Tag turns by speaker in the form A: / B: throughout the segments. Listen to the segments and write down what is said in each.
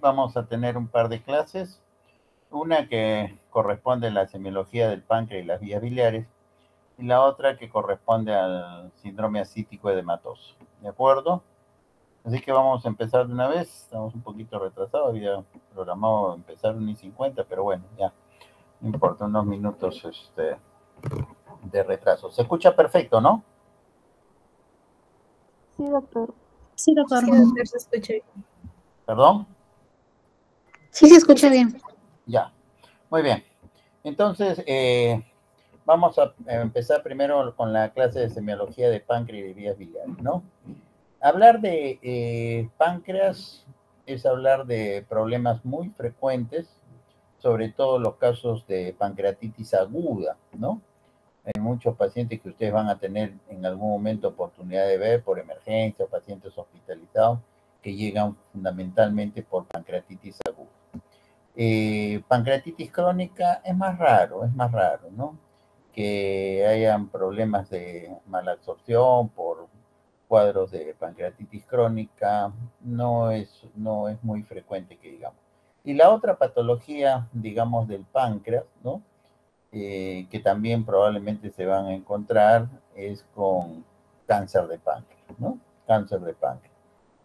A: vamos a tener un par de clases. Una que corresponde a la semiología del páncreas y las vías biliares, y la otra que corresponde al síndrome ascítico edematoso. ¿De acuerdo? Así que vamos a empezar de una vez. Estamos un poquito retrasados. Había programado empezar 1:50, pero bueno, ya. No importa, unos minutos de retraso. Se escucha perfecto, ¿no?
B: Sí, doctor.
C: Sí, doctor.
D: Sí, doctor, se escucha bien.
A: ¿Perdón?
C: Sí, se escucha bien.
A: Ya. Muy bien. Entonces, vamos a empezar primero con la clase de semiología de páncreas y de vías biliares, ¿no? Hablar de páncreas es hablar de problemas muy frecuentes, sobre todo los casos de pancreatitis aguda, ¿no? Hay muchos pacientes que ustedes van a tener en algún momento oportunidad de ver por emergencia, pacientes hospitalizados que llegan fundamentalmente por pancreatitis aguda. Pancreatitis crónica es más raro, ¿no? Que hayan problemas de malabsorción por cuadros de pancreatitis crónica, no es muy frecuente que digamos. Y la otra patología, digamos, del páncreas, ¿no? Que también probablemente se van a encontrar es con cáncer de páncreas, ¿no? Cáncer de páncreas.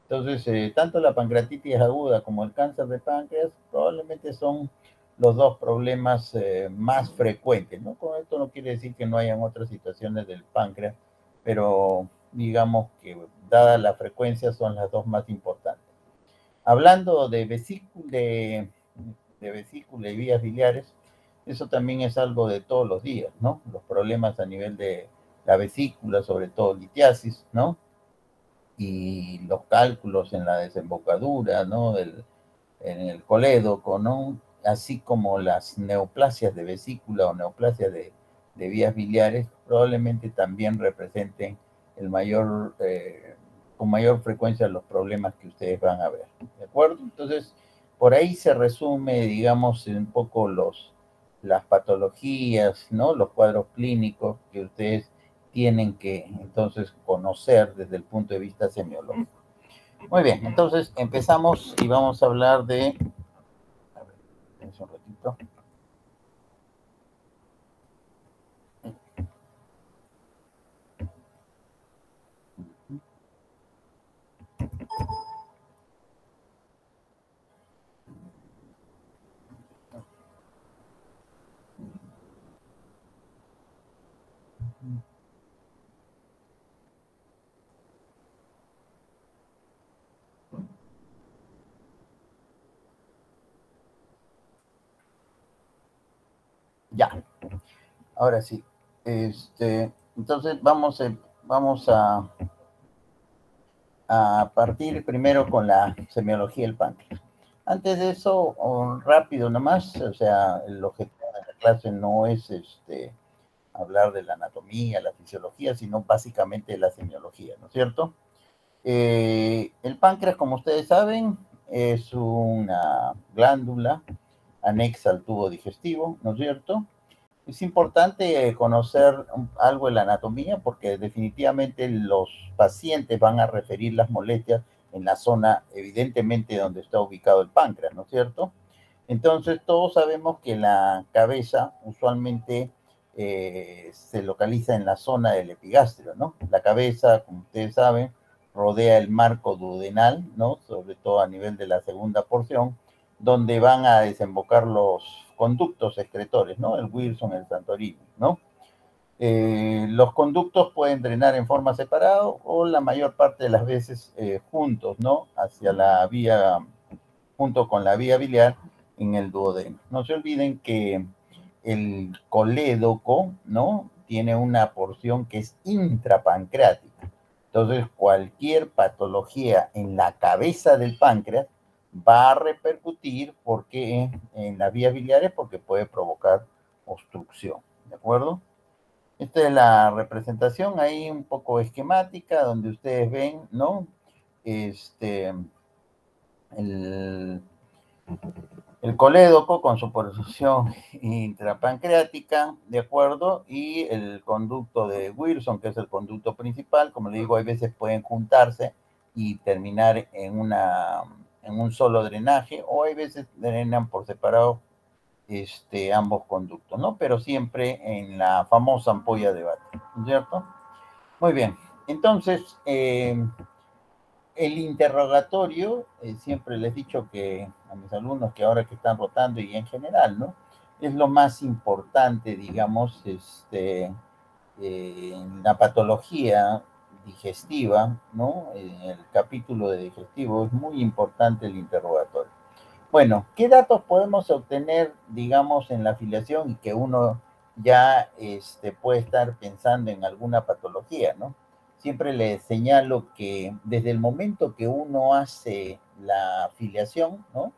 A: Entonces, tanto la pancreatitis aguda como el cáncer de páncreas probablemente son los dos problemas más frecuentes, ¿no? Con esto no quiere decir que no hayan otras situaciones del páncreas, pero digamos que dada la frecuencia son las dos más importantes. Hablando de vesícula y vías biliares, eso también es algo de todos los días, ¿no? Los problemas a nivel de la vesícula, sobre todo litiasis, ¿no? Y los cálculos en la desembocadura, ¿no? En el colédoco, ¿no? Así como las neoplasias de vesícula o neoplasias de vías biliares, probablemente también representen con mayor frecuencia los problemas que ustedes van a ver, ¿de acuerdo? Entonces, por ahí se resume, digamos, un poco las patologías, ¿no? Los cuadros clínicos que ustedes tienen que entonces conocer desde el punto de vista semiológico. Muy bien, entonces empezamos y vamos a hablar de... A ver, un ratito. Ya, ahora sí. Entonces vamos a partir primero con la semiología del páncreas. Antes de eso, rápido nomás, o sea, el objetivo de la clase no es hablar de la anatomía, la fisiología, sino básicamente de la semiología, ¿no es cierto? El páncreas, como ustedes saben, es una glándula anexa al tubo digestivo, ¿no es cierto? Es importante conocer algo de la anatomía porque definitivamente los pacientes van a referir las molestias en la zona, evidentemente, donde está ubicado el páncreas, ¿no es cierto? Entonces, todos sabemos que la cabeza usualmente se localiza en la zona del epigastrio, ¿no? La cabeza, como ustedes saben, rodea el marco duodenal, ¿no? Sobre todo a nivel de la segunda porción, donde van a desembocar los conductos excretores, ¿no? El Wilson, el Santorini, ¿no? Los conductos pueden drenar en forma separada o la mayor parte de las veces juntos, ¿no? Hacia la vía, junto con la vía biliar en el duodeno. No se olviden que el colédoco, ¿no? Tiene una porción que es intrapancreática. Entonces, cualquier patología en la cabeza del páncreas va a repercutir porque en las vías biliares porque puede provocar obstrucción, ¿de acuerdo? Esta es la representación ahí un poco esquemática donde ustedes ven, ¿no? El colédoco con su porción intrapancreática, ¿de acuerdo? Y el conducto de Wilson, que es el conducto principal, como le digo, hay veces pueden juntarse y terminar en una en un solo drenaje, o hay veces drenan por separado ambos conductos, ¿no? Pero siempre en la famosa ampolla de Bate, ¿cierto? Muy bien. Entonces, el interrogatorio, siempre les he dicho que a mis alumnos que ahora que están rotando y en general, ¿no? Es lo más importante, digamos, en la patología digestiva, ¿no? En el capítulo de digestivo es muy importante el interrogatorio. Bueno, ¿qué datos podemos obtener, digamos, en la afiliación y que uno ya puede estar pensando en alguna patología, ¿no? Siempre les señalo que desde el momento que uno hace la afiliación, ¿no?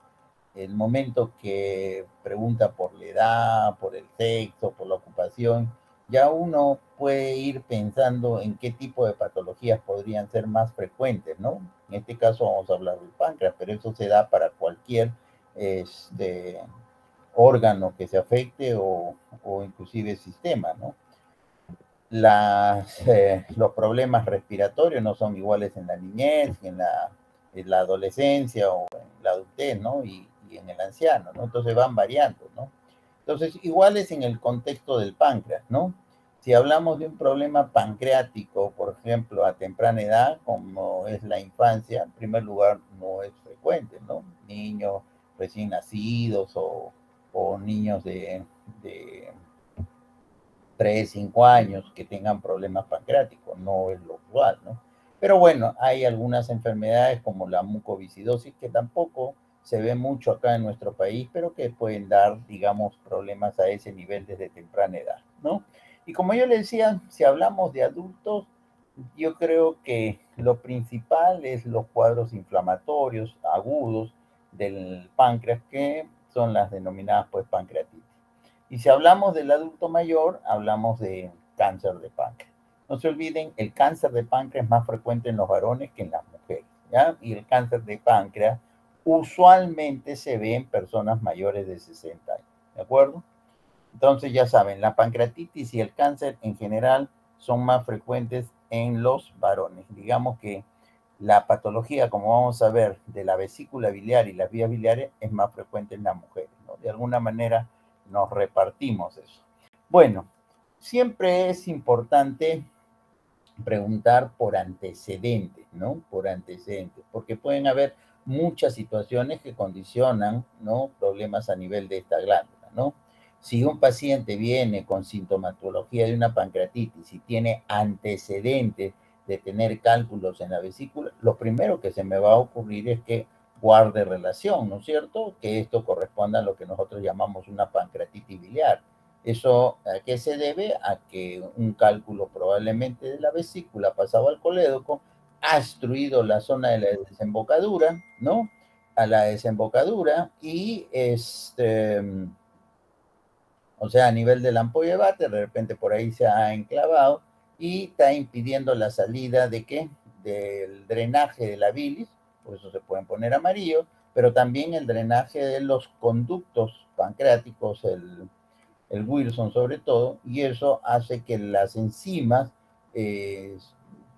A: El momento que pregunta por la edad, por el sexo, por la ocupación, ya uno puede ir pensando en qué tipo de patologías podrían ser más frecuentes, ¿no? En este caso vamos a hablar del páncreas, pero eso se da para cualquier este, órgano que se afecte o inclusive sistema, ¿no? Los problemas respiratorios no son iguales en la niñez, en la adolescencia o en la adultez, ¿no? Y en el anciano, ¿no? Entonces van variando, ¿no? Entonces, iguales en el contexto del páncreas, ¿no? Si hablamos de un problema pancreático, por ejemplo, a temprana edad, como es la infancia, en primer lugar, no es frecuente, ¿no? Niños recién nacidos o niños de 3, 5 años que tengan problemas pancreáticos, no es lo usual, ¿no? Pero bueno, hay algunas enfermedades como la mucoviscidosis que tampoco se ve mucho acá en nuestro país, pero que pueden dar, digamos, problemas a ese nivel desde temprana edad, ¿no? Y como yo le decía, si hablamos de adultos, yo creo que lo principal es los cuadros inflamatorios agudos del páncreas, que son las denominadas, pues, pancreatitis. Y si hablamos del adulto mayor, hablamos de cáncer de páncreas. No se olviden, el cáncer de páncreas es más frecuente en los varones que en las mujeres, ¿ya? Y el cáncer de páncreas usualmente se ve en personas mayores de 60 años, ¿de acuerdo? Entonces ya saben, la pancreatitis y el cáncer en general son más frecuentes en los varones. Digamos que la patología, como vamos a ver, de la vesícula biliar y las vías biliares es más frecuente en las mujeres, ¿no? De alguna manera nos repartimos eso. Bueno, siempre es importante preguntar por antecedentes, ¿no? Por antecedentes, porque pueden haber muchas situaciones que condicionan, ¿no? Problemas a nivel de esta glándula, ¿no? Si un paciente viene con sintomatología de una pancreatitis y tiene antecedentes de tener cálculos en la vesícula, lo primero que se me va a ocurrir es que guarde relación, ¿no es cierto? Que esto corresponda a lo que nosotros llamamos una pancreatitis biliar. ¿Eso a qué se debe? A que un cálculo probablemente de la vesícula pasado al colédoco ha obstruido la zona de la desembocadura, ¿no? A la desembocadura y o sea, a nivel de la ampolla de váter, de repente por ahí se ha enclavado y está impidiendo la salida de qué? Del drenaje de la bilis, por eso se pueden poner amarillos, pero también el drenaje de los conductos pancreáticos, el Wilson sobre todo, y eso hace que las enzimas eh,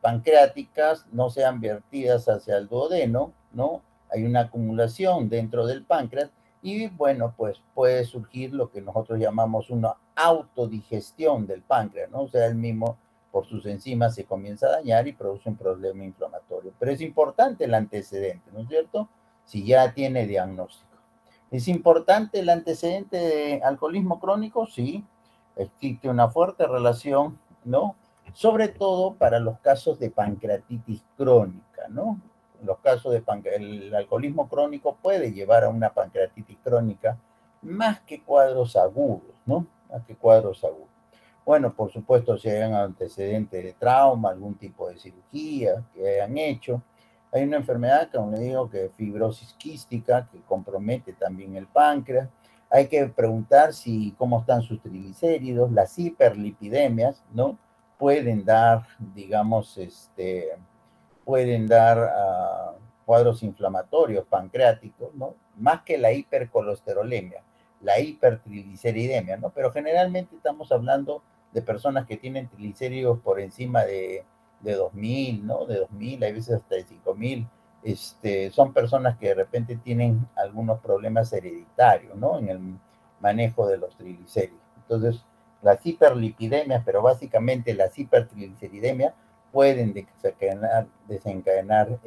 A: pancreáticas no sean vertidas hacia el duodeno, ¿no? Hay una acumulación dentro del páncreas y bueno, pues puede surgir lo que nosotros llamamos una autodigestión del páncreas, ¿no? O sea, el mismo por sus enzimas se comienza a dañar y produce un problema inflamatorio. Pero es importante el antecedente, ¿no es cierto? Si ya tiene diagnóstico. ¿Es importante el antecedente de alcoholismo crónico? Sí, existe una fuerte relación, ¿no? Sobre todo para los casos de pancreatitis crónica, ¿no? Los casos de el alcoholismo crónico puede llevar a una pancreatitis crónica más que cuadros agudos, ¿no? Más que cuadros agudos. Bueno, por supuesto, si hay un antecedente de trauma, algún tipo de cirugía que hayan hecho, hay una enfermedad, como le digo, que es fibrosis quística, que compromete también el páncreas. Hay que preguntar si cómo están sus triglicéridos, las hiperlipidemias, ¿no? Pueden dar, digamos, pueden dar cuadros inflamatorios pancreáticos, ¿no? Más que la hipercolesterolemia, la hipertrigliceridemia, ¿no? Pero generalmente estamos hablando de personas que tienen triglicéridos por encima de 2.000, ¿no? De 2.000, hay veces hasta de 5.000 son personas que de repente tienen algunos problemas hereditarios, ¿no? En el manejo de los triglicéridos. Entonces, las hiperlipidemias, pero básicamente las hipertrigliceridemias, pueden desencadenar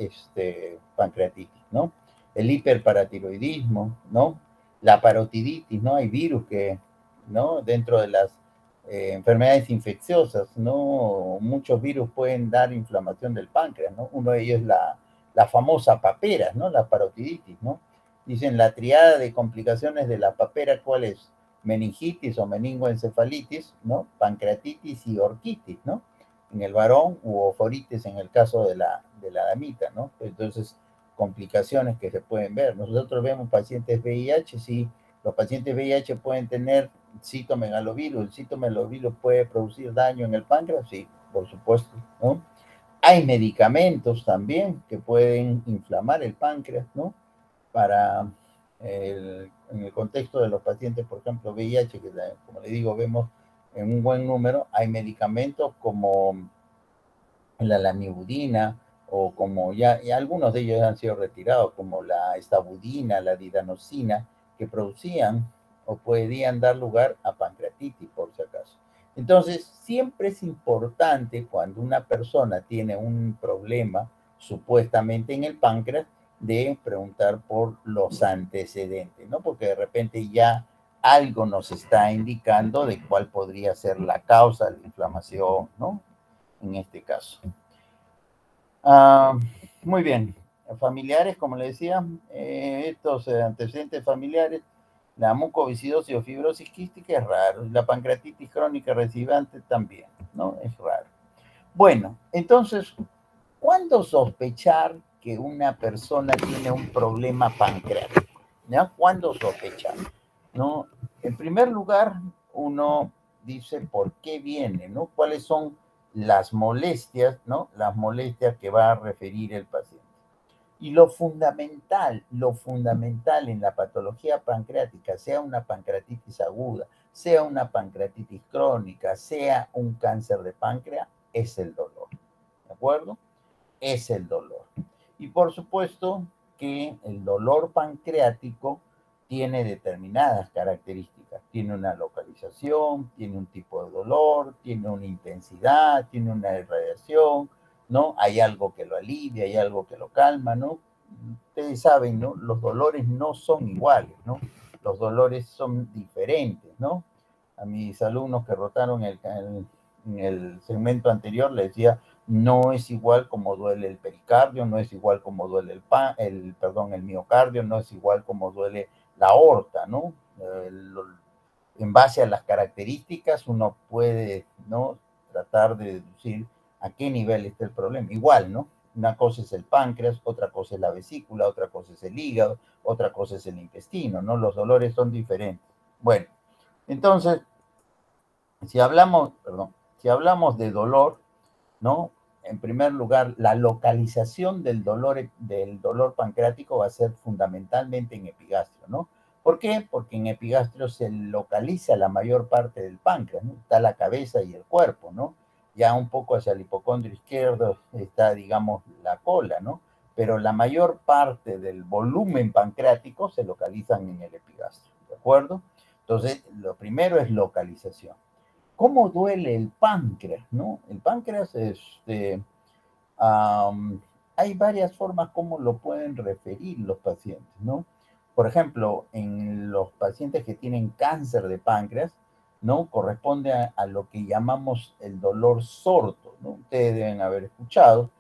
A: pancreatitis, ¿no? El hiperparatiroidismo, ¿no? La parotiditis, ¿no? Hay virus que, ¿no? Dentro de las enfermedades infecciosas, ¿no? Muchos virus pueden dar inflamación del páncreas, ¿no? Uno de ellos es la famosa papera, ¿no? La parotiditis, ¿no? Dicen la triada de complicaciones de la papera, ¿cuál es? Meningitis o meningoencefalitis, ¿no? Pancreatitis y orquitis, ¿no? En el varón u oforitis en el caso de la damita, ¿no? Entonces, complicaciones que se pueden ver. Nosotros vemos pacientes VIH, sí, los pacientes VIH pueden tener citomegalovirus. ¿El citomegalovirus puede producir daño en el páncreas? Sí, por supuesto, ¿no? Hay medicamentos también que pueden inflamar el páncreas, ¿no? Para en el contexto de los pacientes, por ejemplo, VIH, que como le digo, vemos en un buen número, hay medicamentos como la lamivudina o como ya, y algunos de ellos han sido retirados, como la estabudina, la didanosina, que producían o podían dar lugar a pancreatitis, por si acaso. Entonces, siempre es importante cuando una persona tiene un problema supuestamente en el páncreas, de preguntar por los antecedentes, ¿no? Porque de repente ya algo nos está indicando de cuál podría ser la causa de la inflamación, ¿no? En este caso. Muy bien. Familiares, como le decía, estos antecedentes familiares, la mucoviscidosis o fibrosis quística es raro, la pancreatitis crónica recidivante también, ¿no? Es raro. Bueno, entonces, ¿cuándo sospechar que una persona tiene un problema pancreático? ¿Ya? ¿Cuándo sospechar? ¿No? En primer lugar, uno dice por qué viene, ¿no? ¿Cuáles son las molestias, ¿no? Las molestias que va a referir el paciente. Y lo fundamental en la patología pancreática, sea una pancreatitis aguda, sea una pancreatitis crónica, sea un cáncer de páncreas, es el dolor. ¿De acuerdo? Es el dolor. Y por supuesto que el dolor pancreático tiene determinadas características. Tiene una localización, tiene un tipo de dolor, tiene una intensidad, tiene una irradiación, ¿no? Hay algo que lo alivia, hay algo que lo calma, ¿no? Ustedes saben, ¿no? Los dolores no son iguales, ¿no? Los dolores son diferentes, ¿no? A mis alumnos que rotaron en el segmento anterior les decía, no es igual como duele el pericardio, no es igual como duele el miocardio, no es igual como duele la aorta, ¿no? En base a las características uno puede, ¿no? Tratar de deducir a qué nivel está el problema. Igual, ¿no? Una cosa es el páncreas, otra cosa es la vesícula, otra cosa es el hígado, otra cosa es el intestino, ¿no? Los dolores son diferentes. Bueno, entonces, si hablamos de dolor, ¿no? En primer lugar, la localización del dolor pancreático va a ser fundamentalmente en epigastrio, ¿no? ¿Por qué? Porque en epigastrio se localiza la mayor parte del páncreas, ¿no? Está la cabeza y el cuerpo, ¿no? Ya un poco hacia el hipocondrio izquierdo está, digamos, la cola, ¿no? Pero la mayor parte del volumen pancreático se localizan en el epigastrio, ¿de acuerdo? Entonces, lo primero es localización. ¿Cómo duele el páncreas, no? El páncreas, hay varias formas como lo pueden referir los pacientes, ¿no? Por ejemplo, en los pacientes que tienen cáncer de páncreas, ¿no? Corresponde a lo que llamamos el dolor sordo, ¿no? Ustedes deben haber escuchado.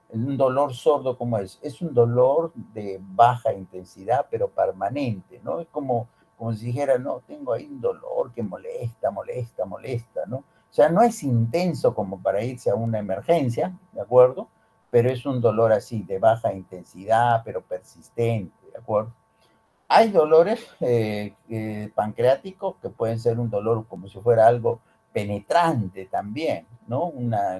A: Un dolor sordo, ¿cómo es? Es un dolor de baja intensidad, pero permanente, ¿no? Es como si dijera, no, tengo ahí un dolor que molesta, ¿no? O sea, no es intenso como para irse a una emergencia, ¿de acuerdo? Pero es un dolor así, de baja intensidad, pero persistente, ¿de acuerdo? Hay dolores pancreáticos que pueden ser un dolor como si fuera algo penetrante también, ¿no?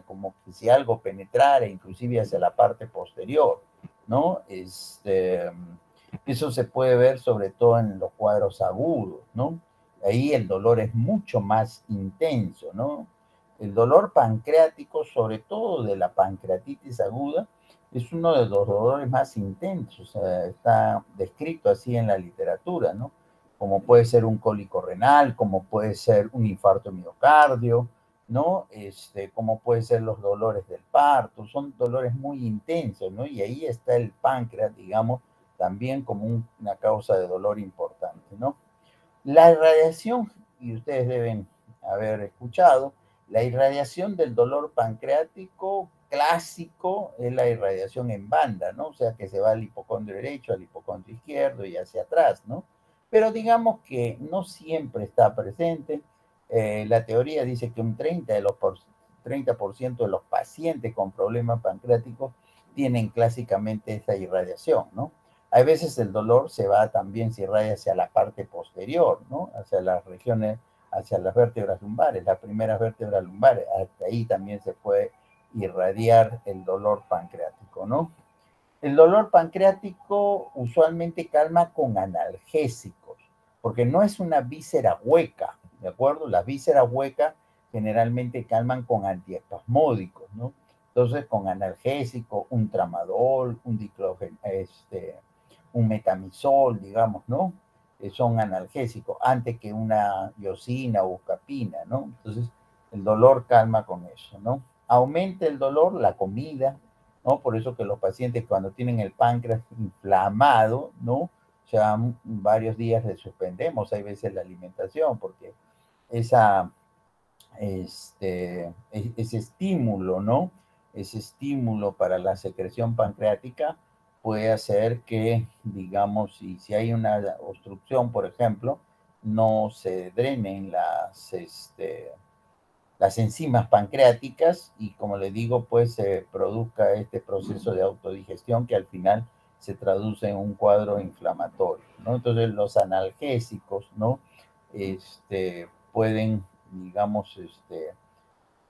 A: Como que si algo penetrara inclusive hacia la parte posterior, ¿no? Eso se puede ver sobre todo en los cuadros agudos, ¿no? Ahí el dolor es mucho más intenso, ¿no? El dolor pancreático, sobre todo de la pancreatitis aguda, es uno de los dolores más intensos, está descrito así en la literatura, ¿no? Como puede ser un cólico renal, como puede ser un infarto de miocardio, ¿no? Como puede ser los dolores del parto, son dolores muy intensos, ¿no? Y ahí está el páncreas, digamos, también como una causa de dolor importante, ¿no? La irradiación, y ustedes deben haber escuchado, la irradiación del dolor pancreático clásico es la irradiación en banda, ¿no? O sea, que se va al hipocondrio derecho, al hipocondrio izquierdo y hacia atrás, ¿no? Pero digamos que no siempre está presente. La teoría dice que un 30% de los pacientes con problemas pancreáticos tienen clásicamente esa irradiación, ¿no? Hay veces el dolor se va también, se irradia hacia la parte posterior, ¿no? Hacia las regiones, hacia las vértebras lumbares, las primeras vértebras lumbares. Hasta ahí también se puede irradiar el dolor pancreático, ¿no? El dolor pancreático usualmente calma con analgésicos, porque no es una víscera hueca, ¿de acuerdo? Las vísceras huecas generalmente calman con antiespasmódicos, ¿no? Entonces, con analgésico, un tramadol, un metamizol, digamos, ¿no? Son analgésicos, antes que una iosina o buscapina, ¿no? Entonces, el dolor calma con eso, ¿no? Aumenta el dolor la comida, ¿no? Por eso que los pacientes cuando tienen el páncreas inflamado, ¿no? O sea, varios días le suspendemos, hay veces la alimentación, porque esa, ese estímulo, ¿no? Ese estímulo para la secreción pancreática puede hacer que, digamos, si hay una obstrucción, por ejemplo, no se drenen las enzimas pancreáticas y, como le digo, pues se produzca este proceso de autodigestión que al final se traduce en un cuadro inflamatorio, ¿no? Entonces los analgésicos, ¿no? Pueden, digamos,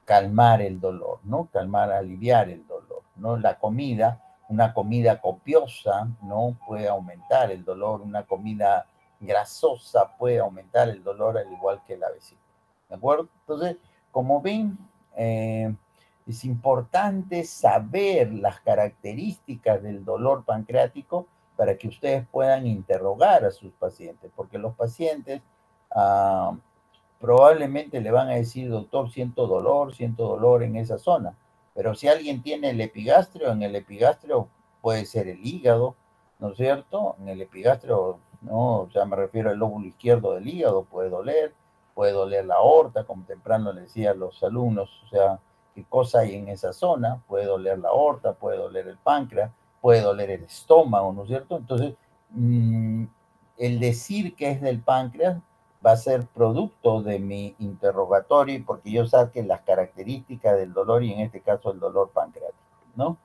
A: calmar el dolor, ¿no? Calmar, aliviar el dolor, ¿no? La comida, una comida copiosa, ¿no? Puede aumentar el dolor, una comida grasosa puede aumentar el dolor al igual que la vesícula, ¿de acuerdo? Entonces, como ven, es importante saber las características del dolor pancreático para que ustedes puedan interrogar a sus pacientes, porque los pacientes probablemente le van a decir, doctor, siento dolor en esa zona. Pero si alguien tiene el epigastrio, en el epigastrio puede ser el hígado, ¿no es cierto? En el epigastrio, ¿no? O sea, me refiero al lóbulo izquierdo del hígado, puede doler la aorta, como temprano le decía a los alumnos, o sea, qué cosa hay en esa zona, puede doler la aorta, puede doler el páncreas, puede doler el estómago, ¿no es cierto? Entonces, el decir que es del páncreas va a ser producto de mi interrogatorio porque yo saqué las características del dolor y en este caso el dolor pancreático, ¿no?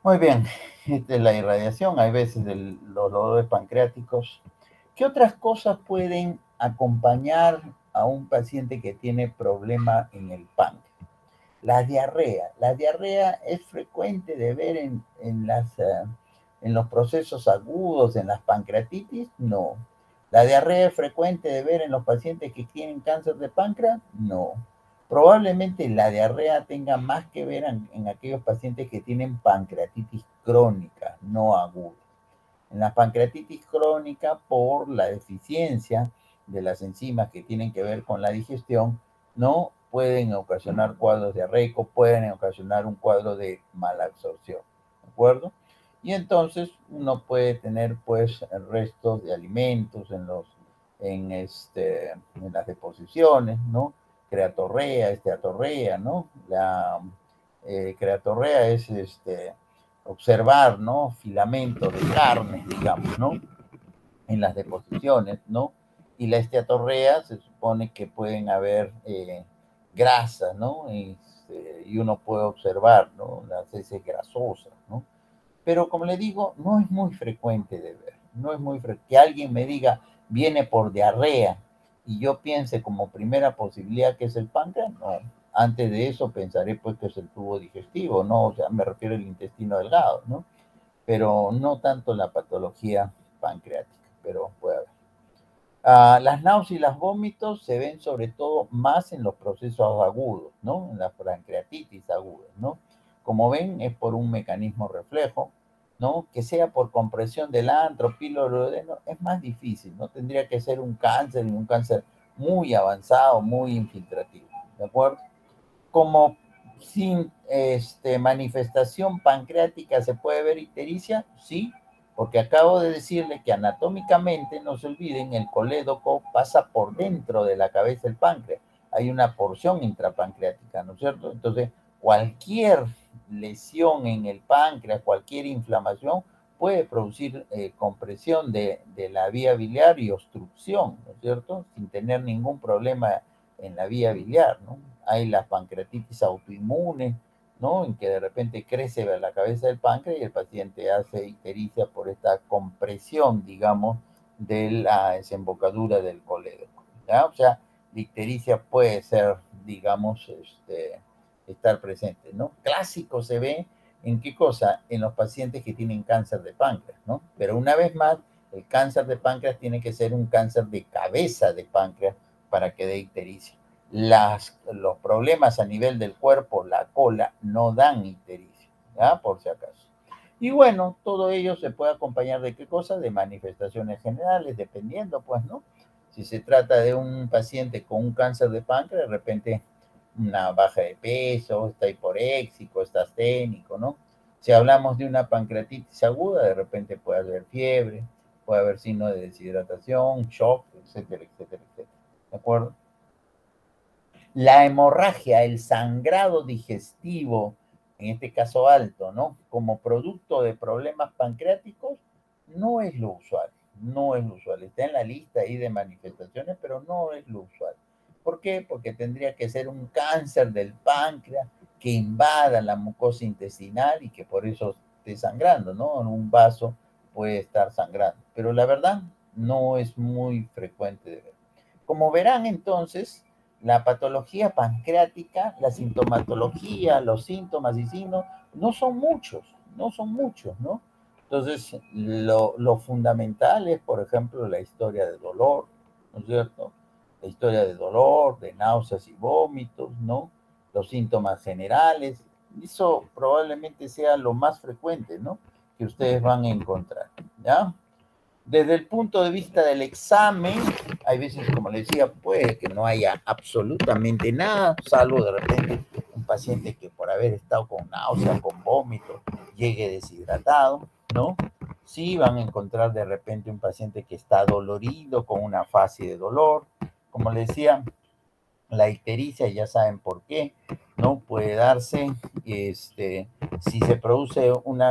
A: Muy bien, esta es la irradiación, hay veces los dolores pancreáticos. ¿Qué otras cosas pueden acompañar a un paciente que tiene problema en el páncreas? La diarrea. La diarrea es frecuente de ver en los procesos agudos, en las pancreatitis, no. La diarrea es frecuente de ver en los pacientes que tienen cáncer de páncreas, no. Probablemente la diarrea tenga más que ver en aquellos pacientes que tienen pancreatitis crónica, no aguda. En la pancreatitis crónica, por la deficiencia de las enzimas que tienen que ver con la digestión, no pueden ocasionar cuadros diarreicos, pueden ocasionar un cuadro de malabsorción, ¿de acuerdo? Y entonces uno puede tener pues restos de alimentos en las deposiciones, ¿no? Creatorrea, esteatorrea, ¿no? La creatorrea es observar, ¿no? Filamentos de carne, digamos, ¿no? En las deposiciones, ¿no? Y la esteatorrea se supone que pueden haber grasas, ¿no? Y uno puede observar, ¿no? Las heces grasosas, ¿no? Pero como le digo, no es muy frecuente de ver, no es muy frecuente. Que alguien me diga, viene por diarrea, y yo piense como primera posibilidad que es el páncreas, no. Antes de eso pensaré pues que es el tubo digestivo, ¿no? O sea, me refiero al intestino delgado, ¿no? Pero no tanto la patología pancreática, pero puede haber. Las náuseas y los vómitos se ven sobre todo más en los procesos agudos, ¿no? En las pancreatitis agudas, ¿no? Como ven, es por un mecanismo reflejo, ¿no? Que sea por compresión del antro, píloro, es más difícil, ¿no? Tendría que ser un cáncer, y un cáncer muy avanzado, muy infiltrativo, ¿de acuerdo? Como sin manifestación pancreática se puede ver ictericia, sí, porque acabo de decirle que anatómicamente, no se olviden, el colédoco pasa por dentro de la cabeza del páncreas. Hay una porción intrapancreática, ¿no es cierto? Entonces, cualquier lesión en el páncreas, cualquier inflamación, puede producir compresión de la vía biliar y obstrucción, ¿no es cierto? Sin tener ningún problema en la vía biliar, ¿no? Hay la pancreatitis autoinmune, ¿no? En que de repente crece la cabeza del páncreas y el paciente hace ictericia por esta compresión, digamos, de la desembocadura del colédoco, ¿ya? O sea, la ictericia puede ser, digamos, estar presente, ¿no? Clásico se ve en qué cosa, en los pacientes que tienen cáncer de páncreas, ¿no? Pero una vez más, el cáncer de páncreas tiene que ser un cáncer de cabeza de páncreas para que dé ictericia. Los problemas a nivel del cuerpo, la cola, no dan ictericia, ¿ya? Por si acaso. Y bueno, todo ello se puede acompañar de qué cosa, de manifestaciones generales, dependiendo, pues, ¿no? Si se trata de un paciente con un cáncer de páncreas, de repente una baja de peso, está hiporéxico, está asténico, ¿no? Si hablamos de una pancreatitis aguda, de repente puede haber fiebre, puede haber signos de deshidratación, shock, etcétera, etcétera, etcétera. ¿De acuerdo? La hemorragia, el sangrado digestivo, en este caso alto, ¿no? Como producto de problemas pancreáticos, no es lo usual, no es lo usual. Está en la lista ahí de manifestaciones, pero no es lo usual. ¿Por qué? Porque tendría que ser un cáncer del páncreas que invada la mucosa intestinal y que por eso esté sangrando, ¿no? En un vaso puede estar sangrando. Pero la verdad, no es muy frecuente de ver. Como verán entonces, la patología pancreática, la sintomatología, los síntomas y signos, no son muchos, no son muchos, ¿no? Entonces, lo fundamental es, por ejemplo, la historia de dolor, ¿no es cierto? La historia de dolor, de náuseas y vómitos, ¿no? Los síntomas generales, eso probablemente sea lo más frecuente, ¿no? Que ustedes van a encontrar, ¿ya? Desde el punto de vista del examen, hay veces, como les decía, puede que no haya absolutamente nada, salvo de repente un paciente que por haber estado con náuseas, con vómitos, llegue deshidratado, ¿no? Sí van a encontrar de repente un paciente que está dolorido, con una fase de dolor. Como les decía, la ictericia, ya saben por qué, ¿no? Puede darse si se produce un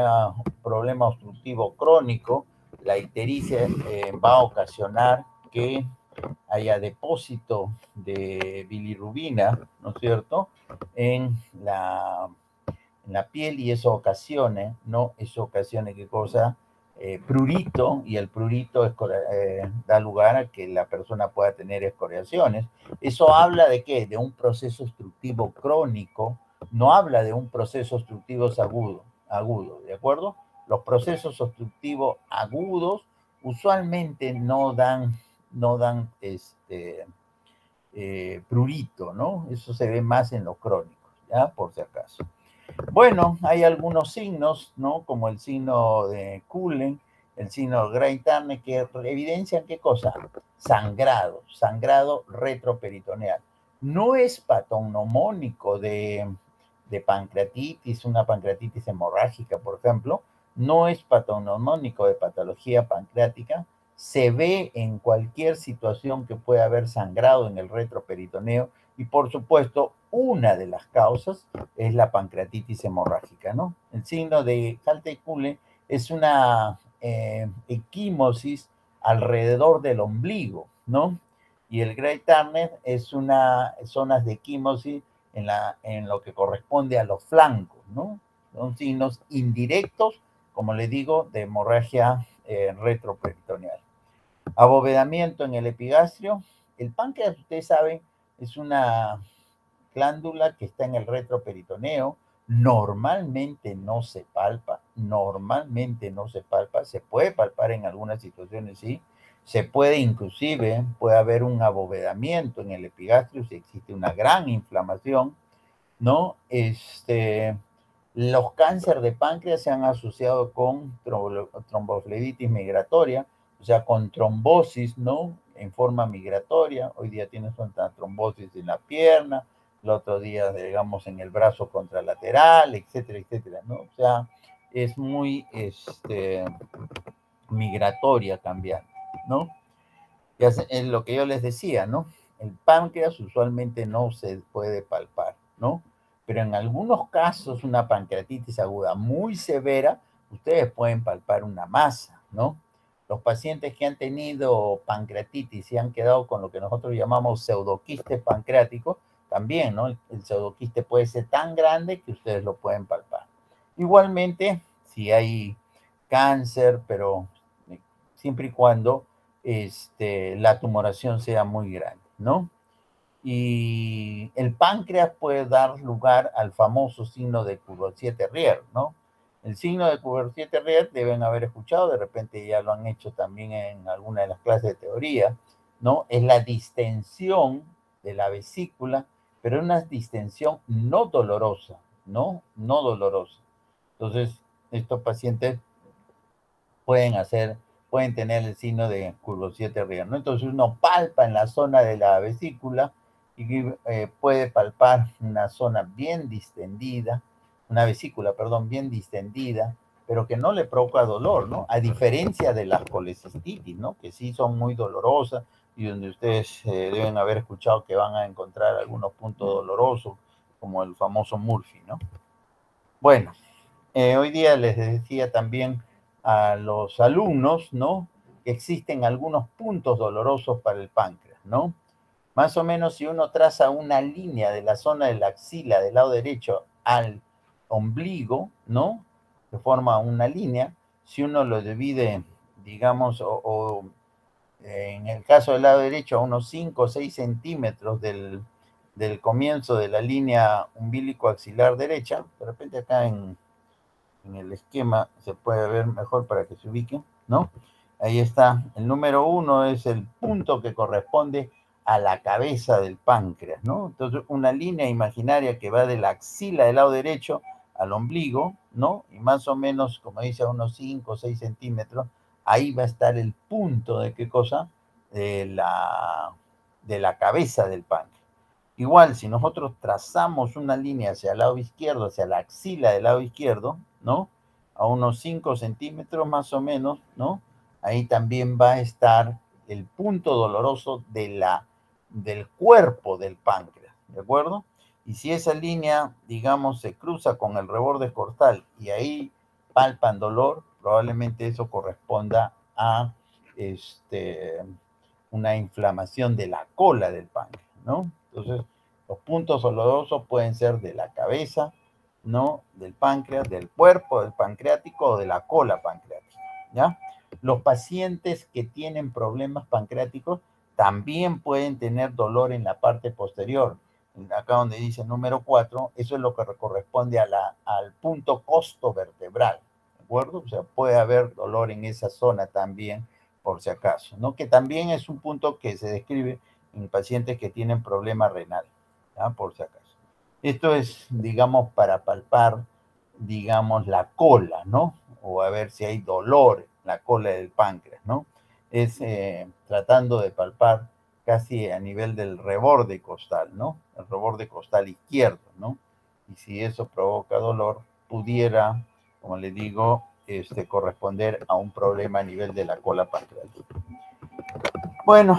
A: problema obstructivo crónico, la ictericia va a ocasionar que haya depósito de bilirrubina, ¿no es cierto?, en la piel y eso ocasione, ¿no? Eso ocasione qué cosa, prurito, y el prurito da lugar a que la persona pueda tener escoriaciones. Eso habla de qué? De un proceso obstructivo crónico, no habla de un proceso obstructivo agudo, ¿de acuerdo? Los procesos obstructivos agudos usualmente no dan prurito, ¿no? Eso se ve más en los crónicos, ¿ya? Por si acaso. Bueno, hay algunos signos, ¿no? Como el signo de Cullen, el signo de Grey-Turner, que evidencian qué cosa? Sangrado retroperitoneal. No es patognomónico de pancreatitis, una pancreatitis hemorrágica, por ejemplo, no es patognomónico de patología pancreática, se ve en cualquier situación que pueda haber sangrado en el retroperitoneo y, por supuesto, una de las causas es la pancreatitis hemorrágica, ¿no? El signo de Halte-Cullen es una equimosis alrededor del ombligo, ¿no? Y el Grey-Turner es una zonas de equimosis en lo que corresponde a los flancos, ¿no? Son signos indirectos, como les digo, de hemorragia retroperitoneal. Abovedamiento en el epigastrio. El páncreas, ustedes saben, es una glándula que está en el retroperitoneo. Normalmente no se palpa, se puede palpar en algunas situaciones, sí. Se puede inclusive, puede haber un abovedamiento en el epigastrio si existe una gran inflamación, ¿no? Los cánceres de páncreas se han asociado con tromboflebitis migratoria, o sea, con trombosis, ¿no? En forma migratoria. Hoy día tienes una trombosis en la pierna, el otro día, digamos, en el brazo contralateral, etcétera, etcétera, ¿no? O sea, es muy migratoria cambiando, ¿no? Ya es lo que yo les decía, ¿no? El páncreas usualmente no se puede palpar, ¿no? Pero en algunos casos, una pancreatitis aguda muy severa, ustedes pueden palpar una masa, ¿no? Los pacientes que han tenido pancreatitis y han quedado con lo que nosotros llamamos pseudoquiste pancreático, también, ¿no? El pseudoquiste puede ser tan grande que ustedes lo pueden palpar. Igualmente, si hay cáncer, pero siempre y cuando la tumoración sea muy grande, ¿no? Y el páncreas puede dar lugar al famoso signo de Courvoisier-Terrier, ¿no? El signo de Courvoisier-Terrier deben haber escuchado, de repente ya lo han hecho también en alguna de las clases de teoría, ¿no? Es la distensión de la vesícula, pero es una distensión no dolorosa, ¿no? No dolorosa. Entonces, estos pacientes pueden tener el signo de Courvoisier-Terrier, ¿no? Entonces uno palpa en la zona de la vesícula y puede palpar una zona bien distendida, una vesícula, perdón, bien distendida, pero que no le provoca dolor, ¿no? A diferencia de las colecistitis, ¿no? Que sí son muy dolorosas y donde ustedes deben haber escuchado que van a encontrar algunos puntos dolorosos, como el famoso Murphy, ¿no? Bueno, hoy día les decía también a los alumnos, ¿no? Que existen algunos puntos dolorosos para el páncreas, ¿no? Más o menos si uno traza una línea de la zona de la axila del lado derecho al ombligo, ¿no? Que forma una línea, si uno lo divide, digamos, en el caso del lado derecho a unos 5 o 6 centímetros del comienzo de la línea umbilico axilar derecha, de repente acá en el esquema se puede ver mejor para que se ubiquen, ¿no? Ahí está, el número 1 es el punto que corresponde a la cabeza del páncreas, ¿no? Entonces, una línea imaginaria que va de la axila del lado derecho al ombligo, ¿no? Y más o menos, como dice, a unos 5 o 6 centímetros, ahí va a estar el punto de qué cosa, de la cabeza del páncreas. Igual, si nosotros trazamos una línea hacia el lado izquierdo, hacia la axila del lado izquierdo, ¿no? A unos 5 centímetros más o menos, ¿no? Ahí también va a estar el punto doloroso del cuerpo del páncreas, ¿de acuerdo? Y si esa línea, digamos, se cruza con el reborde costal y ahí palpan dolor, probablemente eso corresponda a una inflamación de la cola del páncreas, ¿no? Entonces, los puntos dolorosos pueden ser de la cabeza, ¿no? Del páncreas, del cuerpo, del pancreático o de la cola pancreática, ¿ya? Los pacientes que tienen problemas pancreáticos también pueden tener dolor en la parte posterior. Acá donde dice número 4, eso es lo que corresponde al punto costovertebral, ¿de acuerdo? O sea, puede haber dolor en esa zona también, por si acaso, ¿no? Que también es un punto que se describe en pacientes que tienen problemas renales, ¿ya? Por si acaso. Esto es, digamos, para palpar, digamos, la cola, ¿no? O a ver si hay dolor en la cola del páncreas, ¿no? Es tratando de palpar casi a nivel del reborde costal, ¿no? El reborde costal izquierdo, ¿no? Y si eso provoca dolor, pudiera, como le digo, corresponder a un problema a nivel de la cola pancreática. Bueno,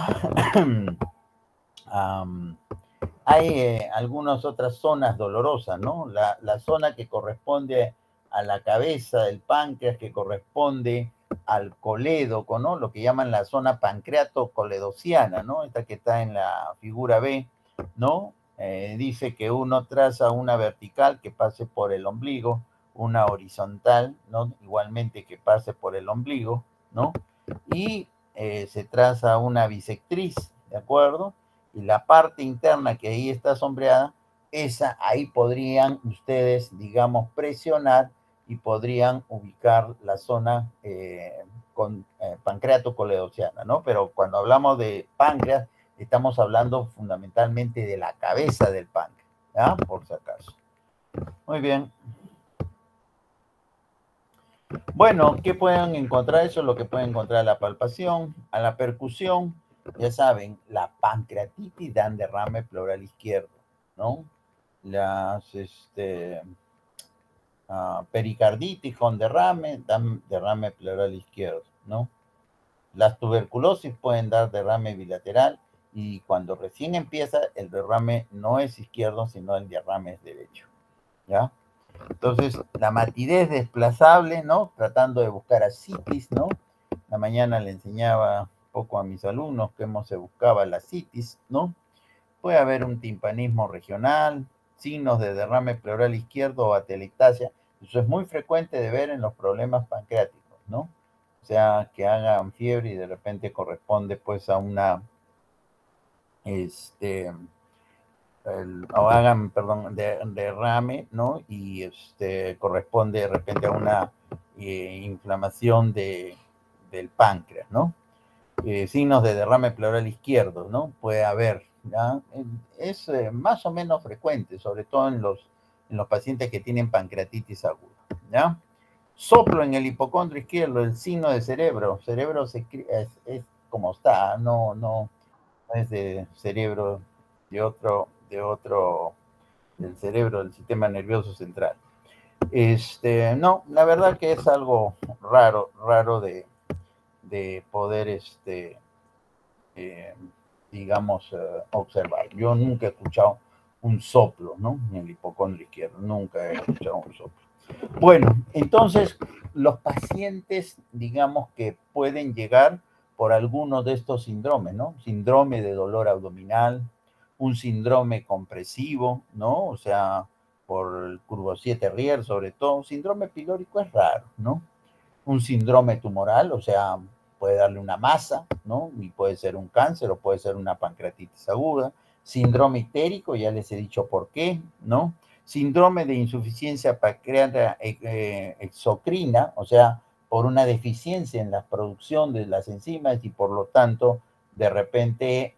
A: hay algunas otras zonas dolorosas, ¿no? La zona que corresponde a la cabeza del páncreas, que corresponde al colédoco, ¿no? Lo que llaman la zona pancreato-coledociana, ¿no? Esta que está en la figura B, ¿no? Dice que uno traza una vertical que pase por el ombligo, una horizontal, ¿no? Igualmente que pase por el ombligo, ¿no? Y se traza una bisectriz, ¿de acuerdo? Y la parte interna que ahí está sombreada, esa ahí podrían ustedes, digamos, presionar y podrían ubicar la zona pancreato-coledociana, ¿no? Pero cuando hablamos de páncreas, estamos hablando fundamentalmente de la cabeza del páncreas, ¿ya? Por si acaso. Muy bien. Bueno, ¿qué pueden encontrar? Eso es lo que pueden encontrar a la palpación, a la percusión. Ya saben, la pancreatitis dan derrame pleural izquierdo, ¿no? Las pericarditis con derrame dan derrame pleural izquierdo, ¿no? Las tuberculosis pueden dar derrame bilateral y cuando recién empieza el derrame no es izquierdo, sino el derrame es derecho, ¿ya? Entonces, la matidez desplazable, ¿no? Tratando de buscar ascitis, ¿no? La mañana le enseñaba un poco a mis alumnos cómo se buscaba la ascitis, ¿no? Puede haber un timpanismo regional, signos de derrame pleural izquierdo o atelectasia. Eso es muy frecuente de ver en los problemas pancreáticos, ¿no? O sea, que hagan fiebre y de repente corresponde pues a una, este, o hagan, perdón, derrame, ¿no? Y corresponde de repente a una inflamación del páncreas, ¿no? Signos de derrame pleural izquierdo, ¿no? Puede haber, ¿ya? Es más o menos frecuente, sobre todo en los pacientes que tienen pancreatitis aguda, ¿ya? Soplo en el hipocondrio izquierdo, el signo de cerebro. Cerebro es como está, no es de cerebro del cerebro del sistema nervioso central. No, la verdad que es algo raro de poder, eh, digamos, observar. Yo nunca he escuchado un soplo, ¿no? En el hipocondrio izquierdo, nunca he escuchado un soplo. Bueno, entonces los pacientes, digamos que pueden llegar por alguno de estos síndromes, ¿no? Síndrome de dolor abdominal, un síndrome compresivo, ¿no? O sea, por el Courvoisier-Terrier sobre todo. Síndrome pilórico es raro, ¿no? Un síndrome tumoral, o sea, puede darle una masa, ¿no? Y puede ser un cáncer o puede ser una pancreatitis aguda. Síndrome ictérico, ya les he dicho por qué, ¿no? Síndrome de insuficiencia pancreática exocrina, o sea, por una deficiencia en la producción de las enzimas y por lo tanto, de repente,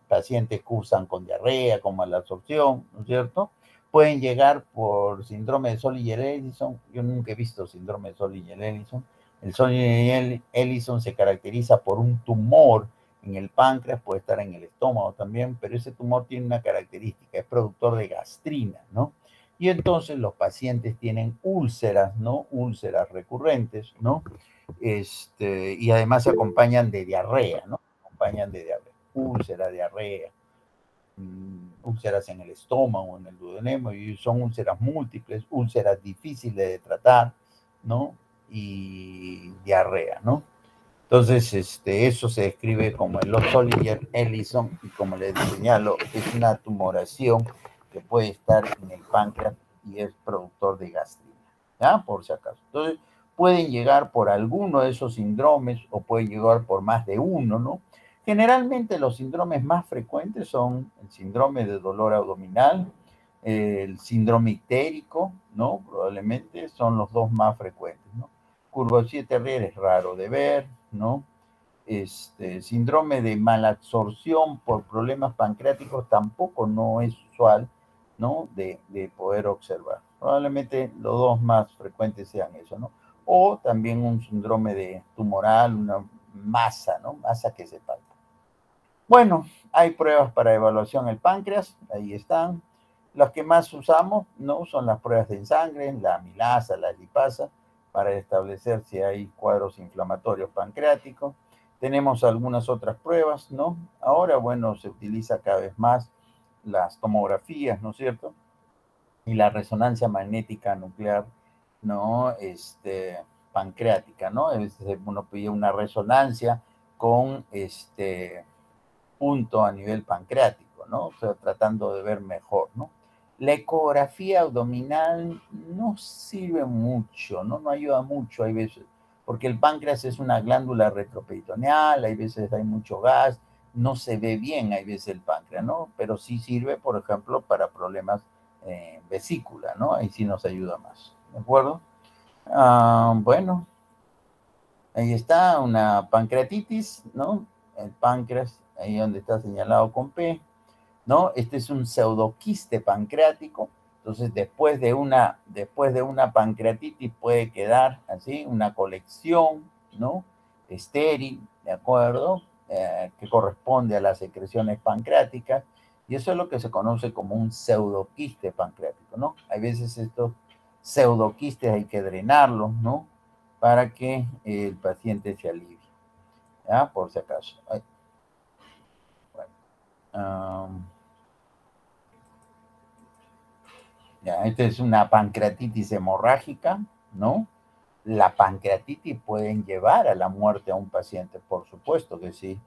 A: pacientes cursan con diarrea, con mala absorción, ¿no es cierto? Pueden llegar por síndrome de Solinger-Ellison. Yo nunca he visto síndrome de Solinger-Ellison. El Solinger-Ellison se caracteriza por un tumor en el páncreas, puede estar en el estómago también, pero ese tumor tiene una característica, es productor de gastrina, ¿no? Y entonces los pacientes tienen úlceras, ¿no? Úlceras recurrentes, ¿no? Y además se acompañan de diarrea, ¿no? Acompañan de diarrea, úlcera, diarrea, úlceras en el estómago, en el duodeno, y son úlceras múltiples, úlceras difíciles de tratar, ¿no? Y diarrea, ¿no? Entonces, eso se describe como el Solinger-Ellison, y como les señalo, es una tumoración que puede estar en el páncreas y es productor de gastrina, ¿ya? Por si acaso. Entonces, pueden llegar por alguno de esos síndromes o pueden llegar por más de uno, ¿no? Generalmente los síndromes más frecuentes son el síndrome de dolor abdominal, el síndrome ictérico, ¿no? Probablemente son los dos más frecuentes, ¿no? Courvoisier-Terrier es raro de ver, ¿no? Síndrome de malabsorción por problemas pancreáticos tampoco no es usual, ¿no? De poder observar. Probablemente los dos más frecuentes sean eso, ¿no? O también un síndrome de tumoral, una masa, ¿no? Masa que se palpa. Bueno, hay pruebas para evaluación del páncreas, ahí están. Las que más usamos, ¿no? Son las pruebas de sangre, la amilasa, la lipasa, para establecer si hay cuadros inflamatorios pancreáticos. Tenemos algunas otras pruebas, ¿no? Ahora, bueno, se utiliza cada vez más las tomografías, ¿no es cierto? Y la resonancia magnética nuclear, ¿no? Pancreática, ¿no? A veces uno pide una resonancia con punto a nivel pancreático, ¿no? O sea, tratando de ver mejor, ¿no? La ecografía abdominal no sirve mucho, ¿no? No ayuda mucho, hay veces, porque el páncreas es una glándula retroperitoneal, hay veces hay mucho gas, no se ve bien, hay veces el páncreas, ¿no? Pero sí sirve, por ejemplo, para problemas vesícula, ¿no? Ahí sí nos ayuda más, ¿de acuerdo? Bueno, ahí está una pancreatitis, ¿no? El páncreas, ahí donde está señalado con P, ¿no? Este es un pseudoquiste pancreático, Entonces, después de una pancreatitis puede quedar así, una colección, ¿no? Estéril, ¿de acuerdo? Que corresponde a las secreciones pancreáticas, y eso es lo que se conoce como un pseudoquiste pancreático, ¿no? Hay veces estos pseudoquistes hay que drenarlos, ¿no? Para que el paciente se alivie, ¿ya? Por si acaso. Ay. Bueno, ya, esta es una pancreatitis hemorrágica, ¿no? La pancreatitis pueden llevar a la muerte a un paciente, por supuesto que sí.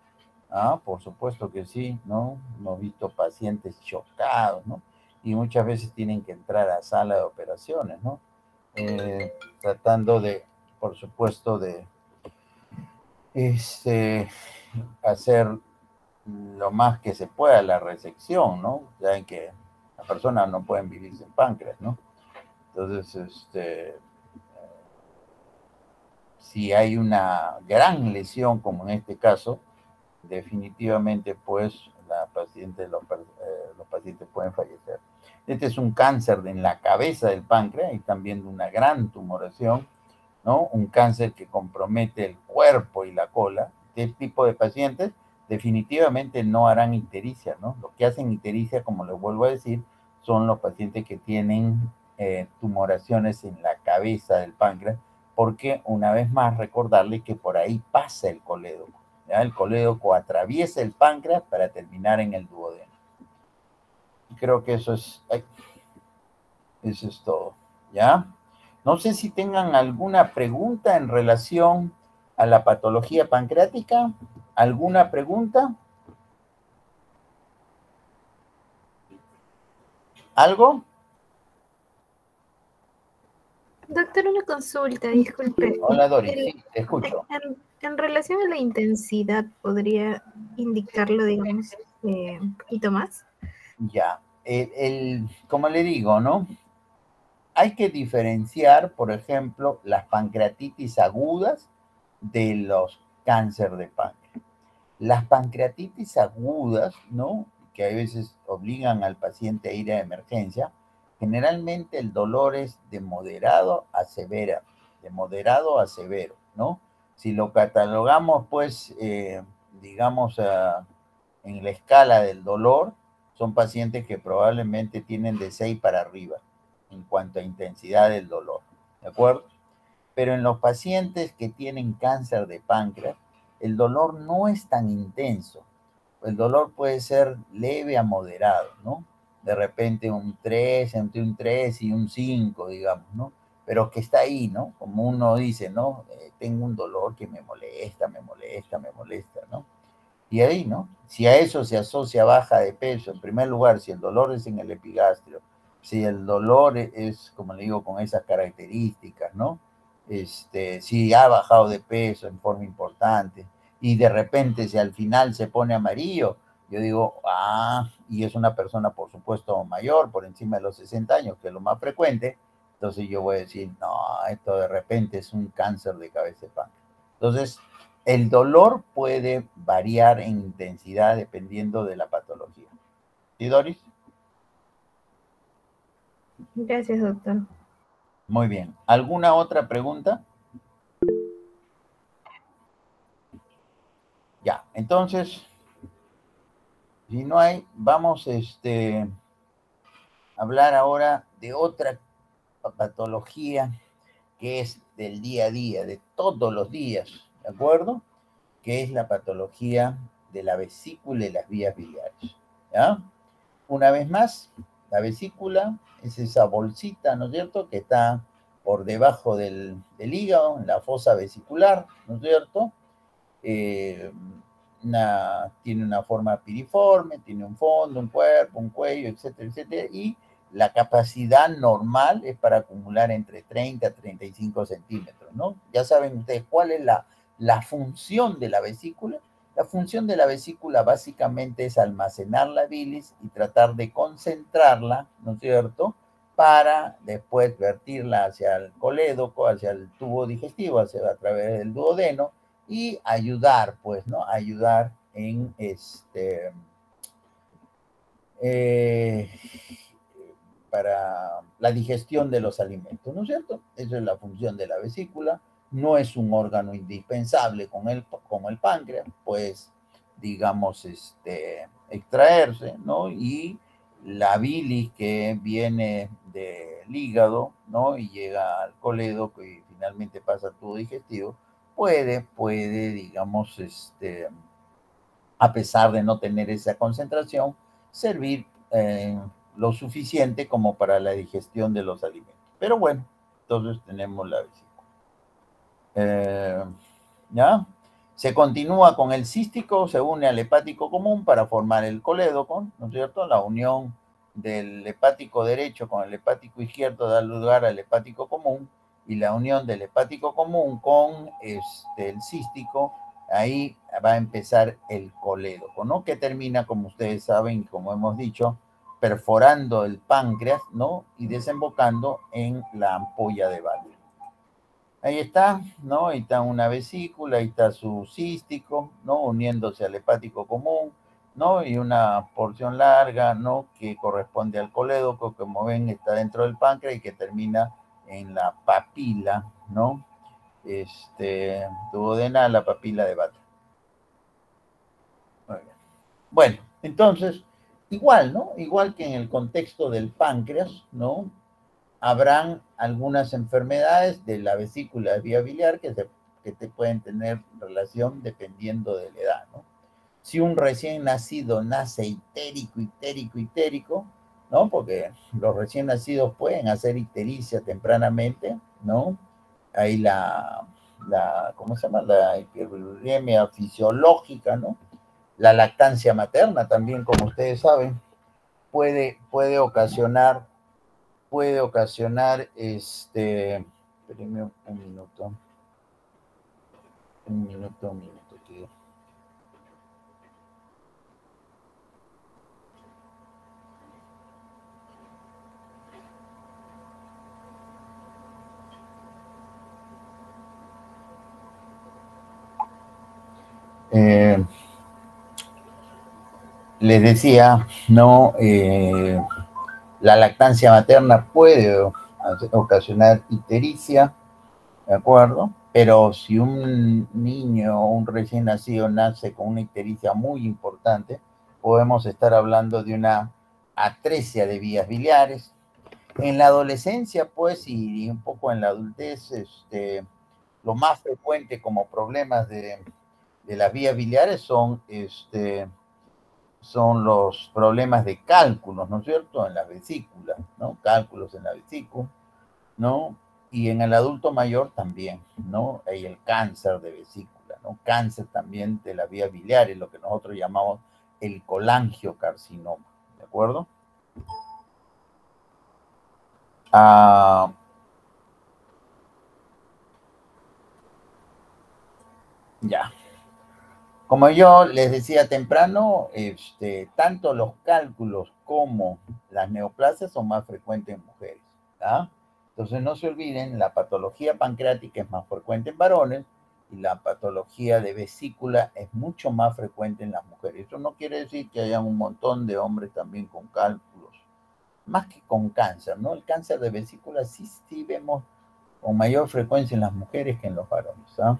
A: Por supuesto que sí, ¿no? Hemos visto pacientes chocados, ¿no? Y muchas veces tienen que entrar a sala de operaciones, ¿no? Tratando de, por supuesto, de hacer lo más que se pueda la resección, ¿no? Ya en que las personas no pueden vivir sin páncreas, ¿no? Entonces, si hay una gran lesión, como en este caso, definitivamente, pues, los pacientes pueden fallecer. Este es un cáncer en la cabeza del páncreas y también una gran tumoración, ¿no? Un cáncer que compromete el cuerpo y la cola. Este tipo de pacientes definitivamente no harán ictericia, ¿no? Lo que hacen ictericia, como les vuelvo a decir, son los pacientes que tienen tumoraciones en la cabeza del páncreas, porque una vez más recordarles que por ahí pasa el colédoco, ¿ya? El colédoco atraviesa el páncreas para terminar en el duodeno. Creo que eso es todo, ¿ya? No sé si tengan alguna pregunta en relación a la patología pancreática. ¿Alguna pregunta? ¿Algo?
C: Doctor, una consulta, disculpe.
A: Hola, Doris, sí, te escucho.
C: En relación a la intensidad, ¿podría indicarlo, digamos, un poquito más?
A: Ya. Como le digo, ¿no? Hay que diferenciar, por ejemplo, las pancreatitis agudas de los cáncer de páncreas. Las pancreatitis agudas, ¿no? Que a veces obligan al paciente a ir a emergencia, generalmente el dolor es de moderado a severa, de moderado a severo, ¿no? Si lo catalogamos, pues, digamos, en la escala del dolor, son pacientes que probablemente tienen de 6 para arriba en cuanto a intensidad del dolor, ¿de acuerdo? Pero en los pacientes que tienen cáncer de páncreas, el dolor no es tan intenso. El dolor puede ser leve a moderado, ¿no? De repente un 3, entre un 3 y un 5, digamos, ¿no? Pero que está ahí, ¿no? Como uno dice, ¿no? Tengo un dolor que me molesta, ¿no? Y ahí, ¿no? Si a eso se asocia baja de peso, en primer lugar, si el dolor es en el epigastrio, si el dolor es, como le digo, con esas características, ¿no? Si ha bajado de peso en forma importante y de repente si al final se pone amarillo, yo digo, y es una persona, por supuesto, mayor, por encima de los 60 años, que es lo más frecuente, entonces yo voy a decir, no, esto de repente es un cáncer de cabeza de páncreas. Entonces, el dolor puede variar en intensidad dependiendo de la patología. ¿Sí, Doris?
C: Gracias, doctor.
A: Muy bien. ¿Alguna otra pregunta? Ya, entonces, si no hay, vamos a hablar ahora de otra patología que es del día a día, de todos los días, ¿de acuerdo? Que es la patología de la vesícula y las vías biliares, ¿ya? Una vez más, la vesícula es esa bolsita, ¿no es cierto?, que está por debajo del hígado, en la fosa vesicular, ¿no es cierto? Tiene una forma piriforme, tiene un fondo, un cuerpo, un cuello, etcétera, etcétera, y la capacidad normal es para acumular entre 30 a 35 centímetros, ¿no? Ya saben ustedes cuál es la función de la vesícula. La función de la vesícula básicamente es almacenar la bilis y tratar de concentrarla, ¿no es cierto?, para después vertirla hacia el colédoco, hacia el tubo digestivo, a través del duodeno, y ayudar, pues, ¿no? Ayudar en la digestión de los alimentos, ¿no es cierto? Esa es la función de la vesícula. No es un órgano indispensable como el páncreas, pues, digamos, extraerse, ¿no? Y la bilis que viene del hígado, ¿no? Y llega al coledo, que finalmente pasa al tubo digestivo, puede, digamos, a pesar de no tener esa concentración, servir lo suficiente como para la digestión de los alimentos. Pero bueno, entonces tenemos la vesícula. ¿Ya? Se continúa con el cístico, se une al hepático común para formar el colédoco, ¿no es cierto? La unión del hepático derecho con el hepático izquierdo da lugar al hepático común, y la unión del hepático común con el cístico, ahí va a empezar el colédoco, ¿no? Que termina, como ustedes saben, como hemos dicho, perforando el páncreas, ¿no? Y desembocando en la ampolla de Butler. Ahí está, ¿no? Ahí está una vesícula, ahí está su cístico, ¿no? Uniéndose al hepático común, ¿no? Y una porción larga, ¿no? Que corresponde al colédoco, como ven, está dentro del páncreas y que termina en la papila, ¿no? Duodenal, la papila de Butler. Muy bien. Bueno, entonces, igual, ¿no? Igual que en el contexto del páncreas, ¿no? Habrán algunas enfermedades de la vesícula de vía biliar que te pueden tener relación dependiendo de la edad, ¿no? Si un recién nacido nace itérico, ¿no? Porque los recién nacidos pueden hacer ictericia tempranamente, ¿no? Ahí ¿cómo se llama? La hiperbiliemia fisiológica, ¿no? La lactancia materna también, como ustedes saben, puede ocasionar, espérenme un minuto, tío. Les decía, ¿no? La lactancia materna puede ocasionar ictericia, ¿de acuerdo? Pero si un niño o un recién nacido nace con una ictericia muy importante, podemos estar hablando de una atresia de vías biliares. En la adolescencia, pues, y un poco en la adultez, lo más frecuente como problemas de las vías biliares son los problemas de cálculos, ¿no es cierto? En la vesícula, ¿no? Cálculos en la vesícula, ¿no? Y en el adulto mayor también, ¿no? Hay el cáncer de vesícula, ¿no? Cáncer también de las vías biliares, lo que nosotros llamamos el colangiocarcinoma, ¿de acuerdo? Ya. Como yo les decía temprano, tanto los cálculos como las neoplasias son más frecuentes en mujeres, ¿tá? Entonces no se olviden, la patología pancreática es más frecuente en varones y la patología de vesícula es mucho más frecuente en las mujeres. Eso no quiere decir que haya un montón de hombres también con cálculos, más que con cáncer, ¿no? El cáncer de vesícula sí vemos con mayor frecuencia en las mujeres que en los varones, ¿ah?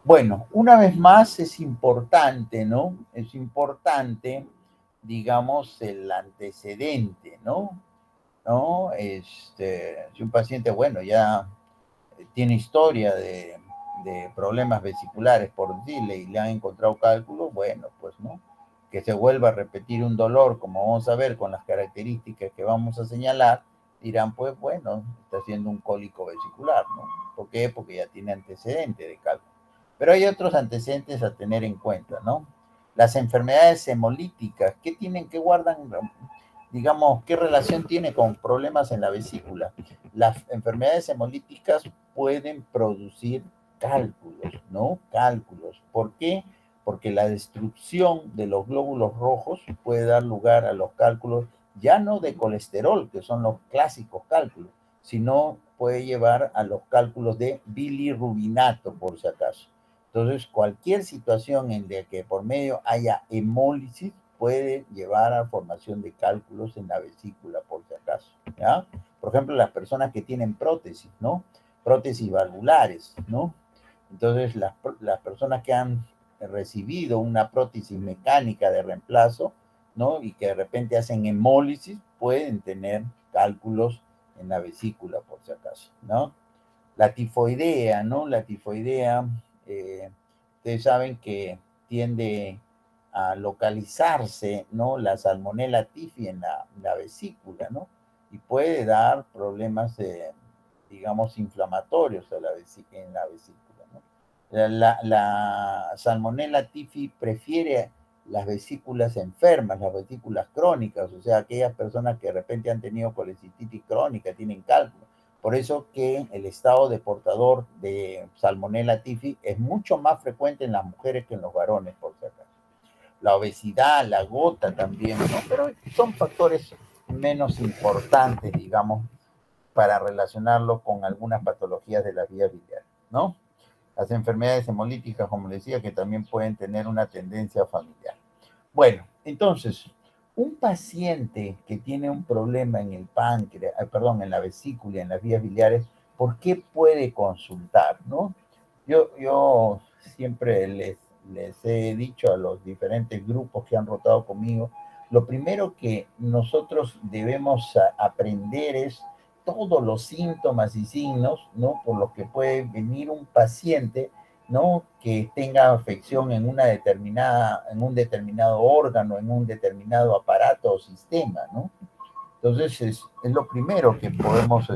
A: Bueno, una vez más es importante, ¿no? Es importante, digamos, el antecedente, ¿no? ¿No? Si un paciente, bueno, ya tiene historia de problemas vesiculares, por decirle, y le han encontrado cálculos, bueno, pues, ¿no? Que se vuelva a repetir un dolor, como vamos a ver con las características que vamos a señalar, dirán, pues, bueno, está haciendo un cólico vesicular, ¿no? ¿Por qué? Porque ya tiene antecedente de cálculo. Pero hay otros antecedentes a tener en cuenta, ¿no? Las enfermedades hemolíticas, ¿qué tienen, qué guardan, digamos, qué relación tiene con problemas en la vesícula? Las enfermedades hemolíticas pueden producir cálculos, ¿no? Cálculos. ¿Por qué? Porque la destrucción de los glóbulos rojos puede dar lugar a los cálculos, ya no de colesterol, que son los clásicos cálculos, sino puede llevar a los cálculos de bilirrubinato, por si acaso. Entonces, cualquier situación en la que por medio haya hemólisis puede llevar a formación de cálculos en la vesícula, por si acaso. acaso, ¿ya? Por ejemplo, las personas que tienen prótesis, ¿no? Prótesis valvulares, ¿no? Entonces, las personas que han recibido una prótesis mecánica de reemplazo, ¿no? Y que de repente hacen hemólisis, pueden tener cálculos en la vesícula, por si acaso, ¿no? La tifoidea, ¿no? La tifoidea, ustedes saben que tiende a localizarse, ¿no? La Salmonella tifi en la vesícula, ¿no? Y puede dar problemas, digamos, inflamatorios en la vesícula, ¿no? La Salmonella tifi prefiere las vesículas enfermas, las vesículas crónicas, o sea, aquellas personas que de repente han tenido colecistitis crónica, tienen cálculo. Por eso que el estado de portador de Salmonella tifi es mucho más frecuente en las mujeres que en los varones, por si acaso. La obesidad, la gota también, ¿no? Pero son factores menos importantes, digamos, para relacionarlo con algunas patologías de las vías biliares, ¿no? Las enfermedades hemolíticas, como les decía, que también pueden tener una tendencia familiar. Bueno, entonces, un paciente que tiene un problema en el páncreas, perdón, en la vesícula, en las vías biliares, ¿por qué puede consultar, no? Yo siempre les he dicho a los diferentes grupos que han rotado conmigo, lo primero que nosotros debemos aprender es todos los síntomas y signos, ¿no? Por los que puede venir un paciente, ¿no? Que tenga afección en en un determinado órgano, en un determinado aparato o sistema, ¿no? Entonces es lo primero que podemos,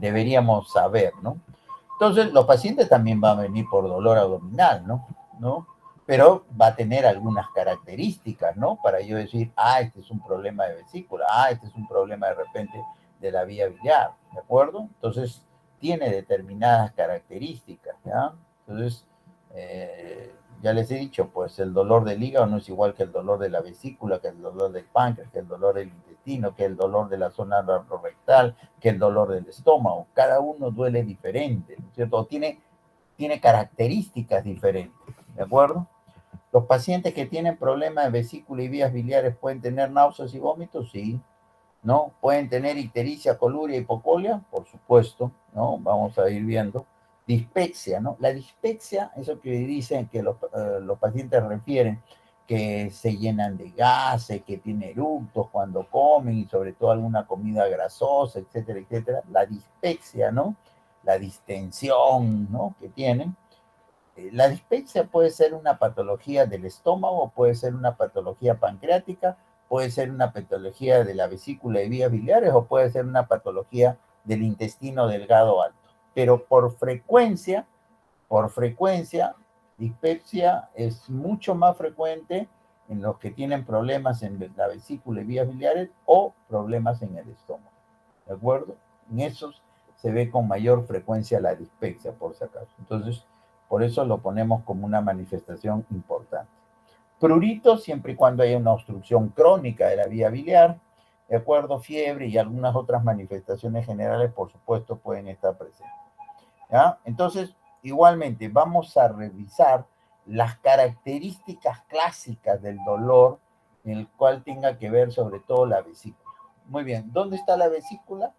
A: deberíamos saber, ¿no? Entonces los pacientes también van a venir por dolor abdominal, ¿no? Pero va a tener algunas características, ¿no? Para yo decir, este es un problema de vesícula, este es un problema de repente de la vía biliar, ¿de acuerdo? Entonces, tiene determinadas características, ¿ya? Entonces, ya les he dicho, pues el dolor del hígado no es igual que el dolor de la vesícula, que el dolor del páncreas, que el dolor del intestino, que el dolor de la zona rectal, que el dolor del estómago. Cada uno duele diferente, ¿no es cierto? Tiene características diferentes, ¿de acuerdo? Los pacientes que tienen problemas de vesícula y vías biliares pueden tener náuseas y vómitos, sí, ¿no? Pueden tener ictericia, coluria, hipocolia, por supuesto, ¿no? Vamos a ir viendo. Dispepsia, ¿no? La dispepsia, eso que dicen que los pacientes refieren, que se llenan de gases, que tienen eructos cuando comen y sobre todo alguna comida grasosa, etcétera, etcétera. La dispepsia, ¿no? La distensión, ¿no? Que tienen. La dispepsia puede ser una patología del estómago, puede ser una patología pancreática, puede ser una patología de la vesícula y vías biliares o puede ser una patología del intestino delgado alto. Pero por frecuencia, dispepsia es mucho más frecuente en los que tienen problemas en la vesícula y vías biliares o problemas en el estómago. ¿De acuerdo? En esos se ve con mayor frecuencia la dispepsia, por si acaso. Entonces, por eso lo ponemos como una manifestación importante. Prurito, siempre y cuando haya una obstrucción crónica de la vía biliar, de acuerdo, fiebre y algunas otras manifestaciones generales, por supuesto, pueden estar presentes. ¿Ya? Entonces, igualmente, vamos a revisar las características clásicas del dolor, en el cual tenga que ver sobre todo la vesícula. Muy bien, ¿dónde está la vesícula?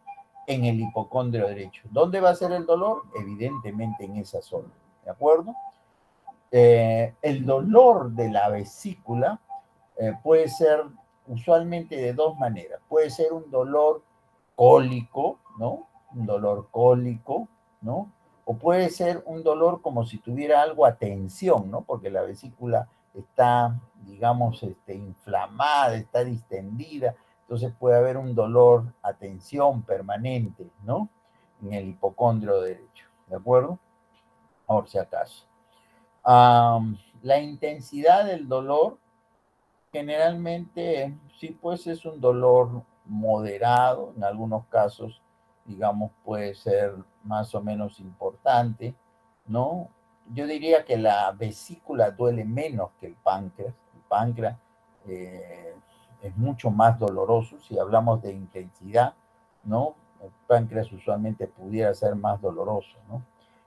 A: En el hipocondrio derecho. ¿Dónde va a ser el dolor? Evidentemente en esa zona. ¿De acuerdo? El dolor de la vesícula puede ser usualmente de dos maneras. Puede ser un dolor cólico, ¿no? Un dolor cólico, ¿no? O puede ser un dolor como si tuviera algo a tensión, ¿no? Porque la vesícula está, digamos, inflamada, está distendida, entonces puede haber un dolor a tensión permanente, ¿no? En el hipocondrio derecho, ¿de acuerdo? Por si acaso. La intensidad del dolor generalmente, sí, pues es un dolor moderado, en algunos casos, digamos, puede ser más o menos importante, ¿no? Yo diría que la vesícula duele menos que el páncreas. El páncreas eh, es mucho más doloroso si hablamos de intensidad, ¿no? El páncreas usualmente pudiera ser más doloroso, ¿no?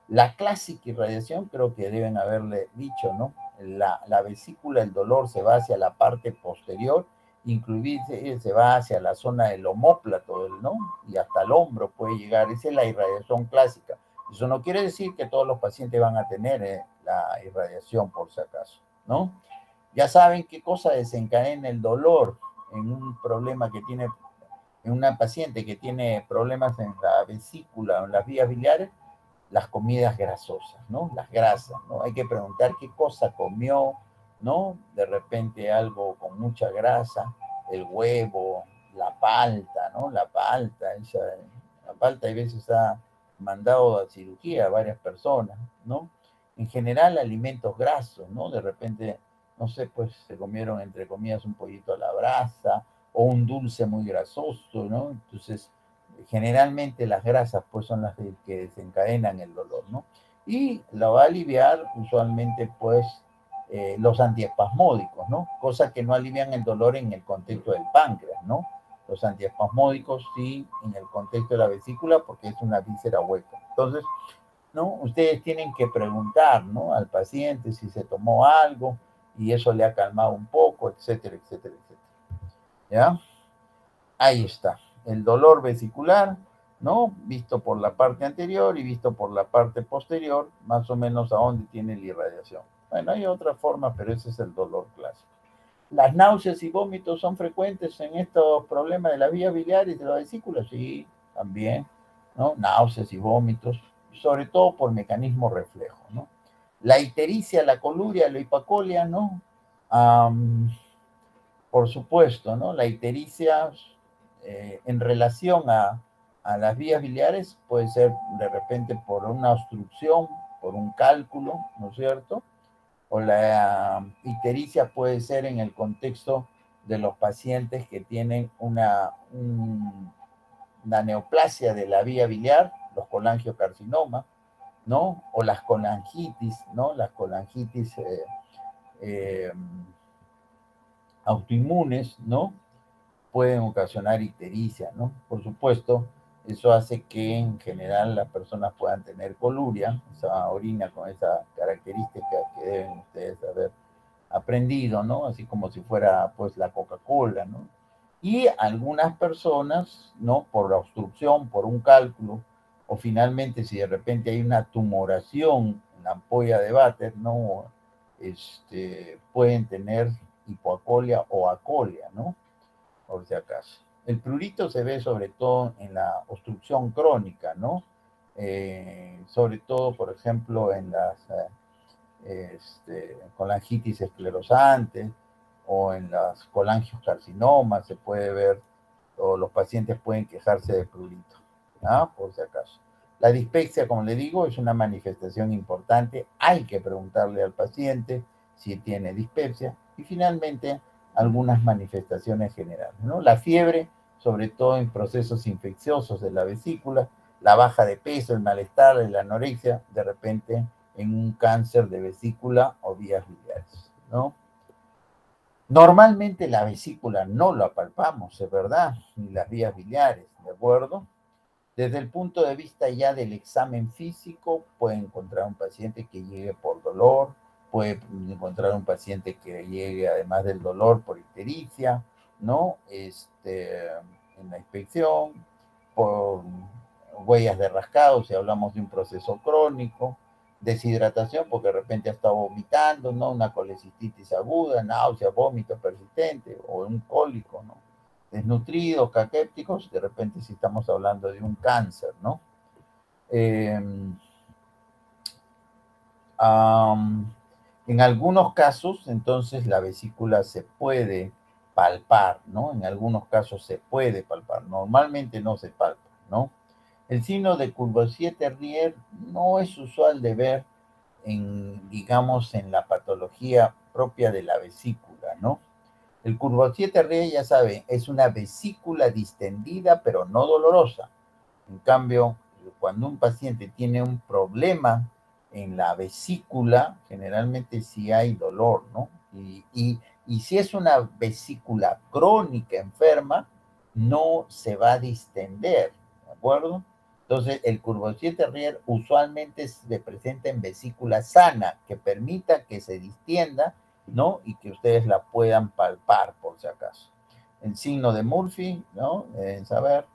A: La clásica irradiación, creo que deben haberle dicho, ¿no? La vesícula, el dolor se va hacia la parte posterior inclusive se va hacia la zona del omóplato, ¿no? Y hasta el hombro puede llegar. Esa es la irradiación clásica. Eso no quiere decir que todos los pacientes van a tener la irradiación, por si acaso, ¿no? Ya saben qué cosa desencadena el dolor en un problema que tiene, en una paciente que tiene problemas en la vesícula o en las vías biliares, las comidas grasosas, ¿no? Las grasas, ¿no? Hay que preguntar qué cosa comió, ¿no? De repente algo con mucha grasa, el huevo, la palta, ¿no? La palta a veces ha mandado a cirugía a varias personas, ¿no? En general, alimentos grasos, ¿no? De repente, no sé, pues se comieron, entre comillas, un pollito a la brasa o un dulce muy grasoso, ¿no? Entonces, generalmente las grasas pues son las que desencadenan el dolor, ¿no? Y lo va a aliviar usualmente pues los antiespasmódicos, ¿no? Cosa que no alivian el dolor en el contexto del páncreas, ¿no? Los antiespasmódicos sí en el contexto de la vesícula porque es una víscera hueca. Entonces, ¿no? Ustedes tienen que preguntar, ¿no? Al paciente si se tomó algo y eso le ha calmado un poco, etcétera, etcétera, etcétera. ¿Ya? Ahí está. El dolor vesicular, ¿no? Visto por la parte anterior y visto por la parte posterior, más o menos a dónde tiene la irradiación. Bueno, hay otra forma, pero ese es el dolor clásico. ¿Las náuseas y vómitos son frecuentes en estos problemas de la vía biliar y de la vesícula? Sí, también, ¿no? Náuseas y vómitos, sobre todo por mecanismo reflejo, ¿no? La ictericia, la coluria, la hipacolia, ¿no? Por supuesto, ¿no? La ictericia en relación a las vías biliares puede ser de repente por una obstrucción, por un cálculo, ¿no es cierto? O la ictericia puede ser en el contexto de los pacientes que tienen una neoplasia de la vía biliar, los colangiocarcinomas, ¿no? O las colangitis, ¿no? Las colangitis eh, autoinmunes, ¿no? Pueden ocasionar ictericia, ¿no? Por supuesto, eso hace que en general las personas puedan tener coluria, esa orina con esa característica que deben ustedes haber aprendido, ¿no? Así como si fuera pues la Coca-Cola, ¿no? Y algunas personas, ¿no? Por la obstrucción, por un cálculo, o finalmente si de repente hay una tumoración en la ampolla de váter, ¿no? Pueden tener hipoacolia o acolia, ¿no? Por si acaso. El prurito se ve sobre todo en la obstrucción crónica, ¿no? Sobre todo, por ejemplo, en las colangitis esclerosante o en las colangiocarcinomas se puede ver, o los pacientes pueden quejarse de prurito, ¿ah? Por si acaso. La dispepsia, como le digo, es una manifestación importante. Hay que preguntarle al paciente si tiene dispepsia. Y finalmente, algunas manifestaciones generales, ¿no? La fiebre, sobre todo en procesos infecciosos de la vesícula, la baja de peso, el malestar, la anorexia, de repente en un cáncer de vesícula o vías biliares, ¿no? Normalmente la vesícula no la palpamos, es verdad, ni las vías biliares, ¿de acuerdo? Desde el punto de vista ya del examen físico, puede encontrar un paciente que llegue por dolor, puede encontrar un paciente que llegue además del dolor por ictericia, ¿no? En la inspección, por huellas de rascado, si hablamos de un proceso crónico, deshidratación, porque de repente ha estado vomitando, ¿no? Una colecistitis aguda, náusea, vómito persistente, o un cólico, ¿no? Desnutridos, caquépticos, de repente si estamos hablando de un cáncer, ¿no? En algunos casos, entonces, la vesícula se puede palpar, ¿no? En algunos casos se puede palpar, normalmente no se palpa, ¿no? El signo de Courvoisier-Terrier no es usual de ver digamos, en la patología propia de la vesícula, ¿no? El Courvoisier-Terrier, ya saben, es una vesícula distendida, pero no dolorosa. En cambio, cuando un paciente tiene un problema en la vesícula, generalmente sí hay dolor, ¿no? Y si es una vesícula crónica enferma, no se va a distender, ¿de acuerdo? Entonces, el Courvoisier-Terrier usualmente se presenta en vesícula sana, que permita que se distienda, ¿no? Y que ustedes la puedan palpar, por si acaso. el signo de Murphy, ¿no? Saber,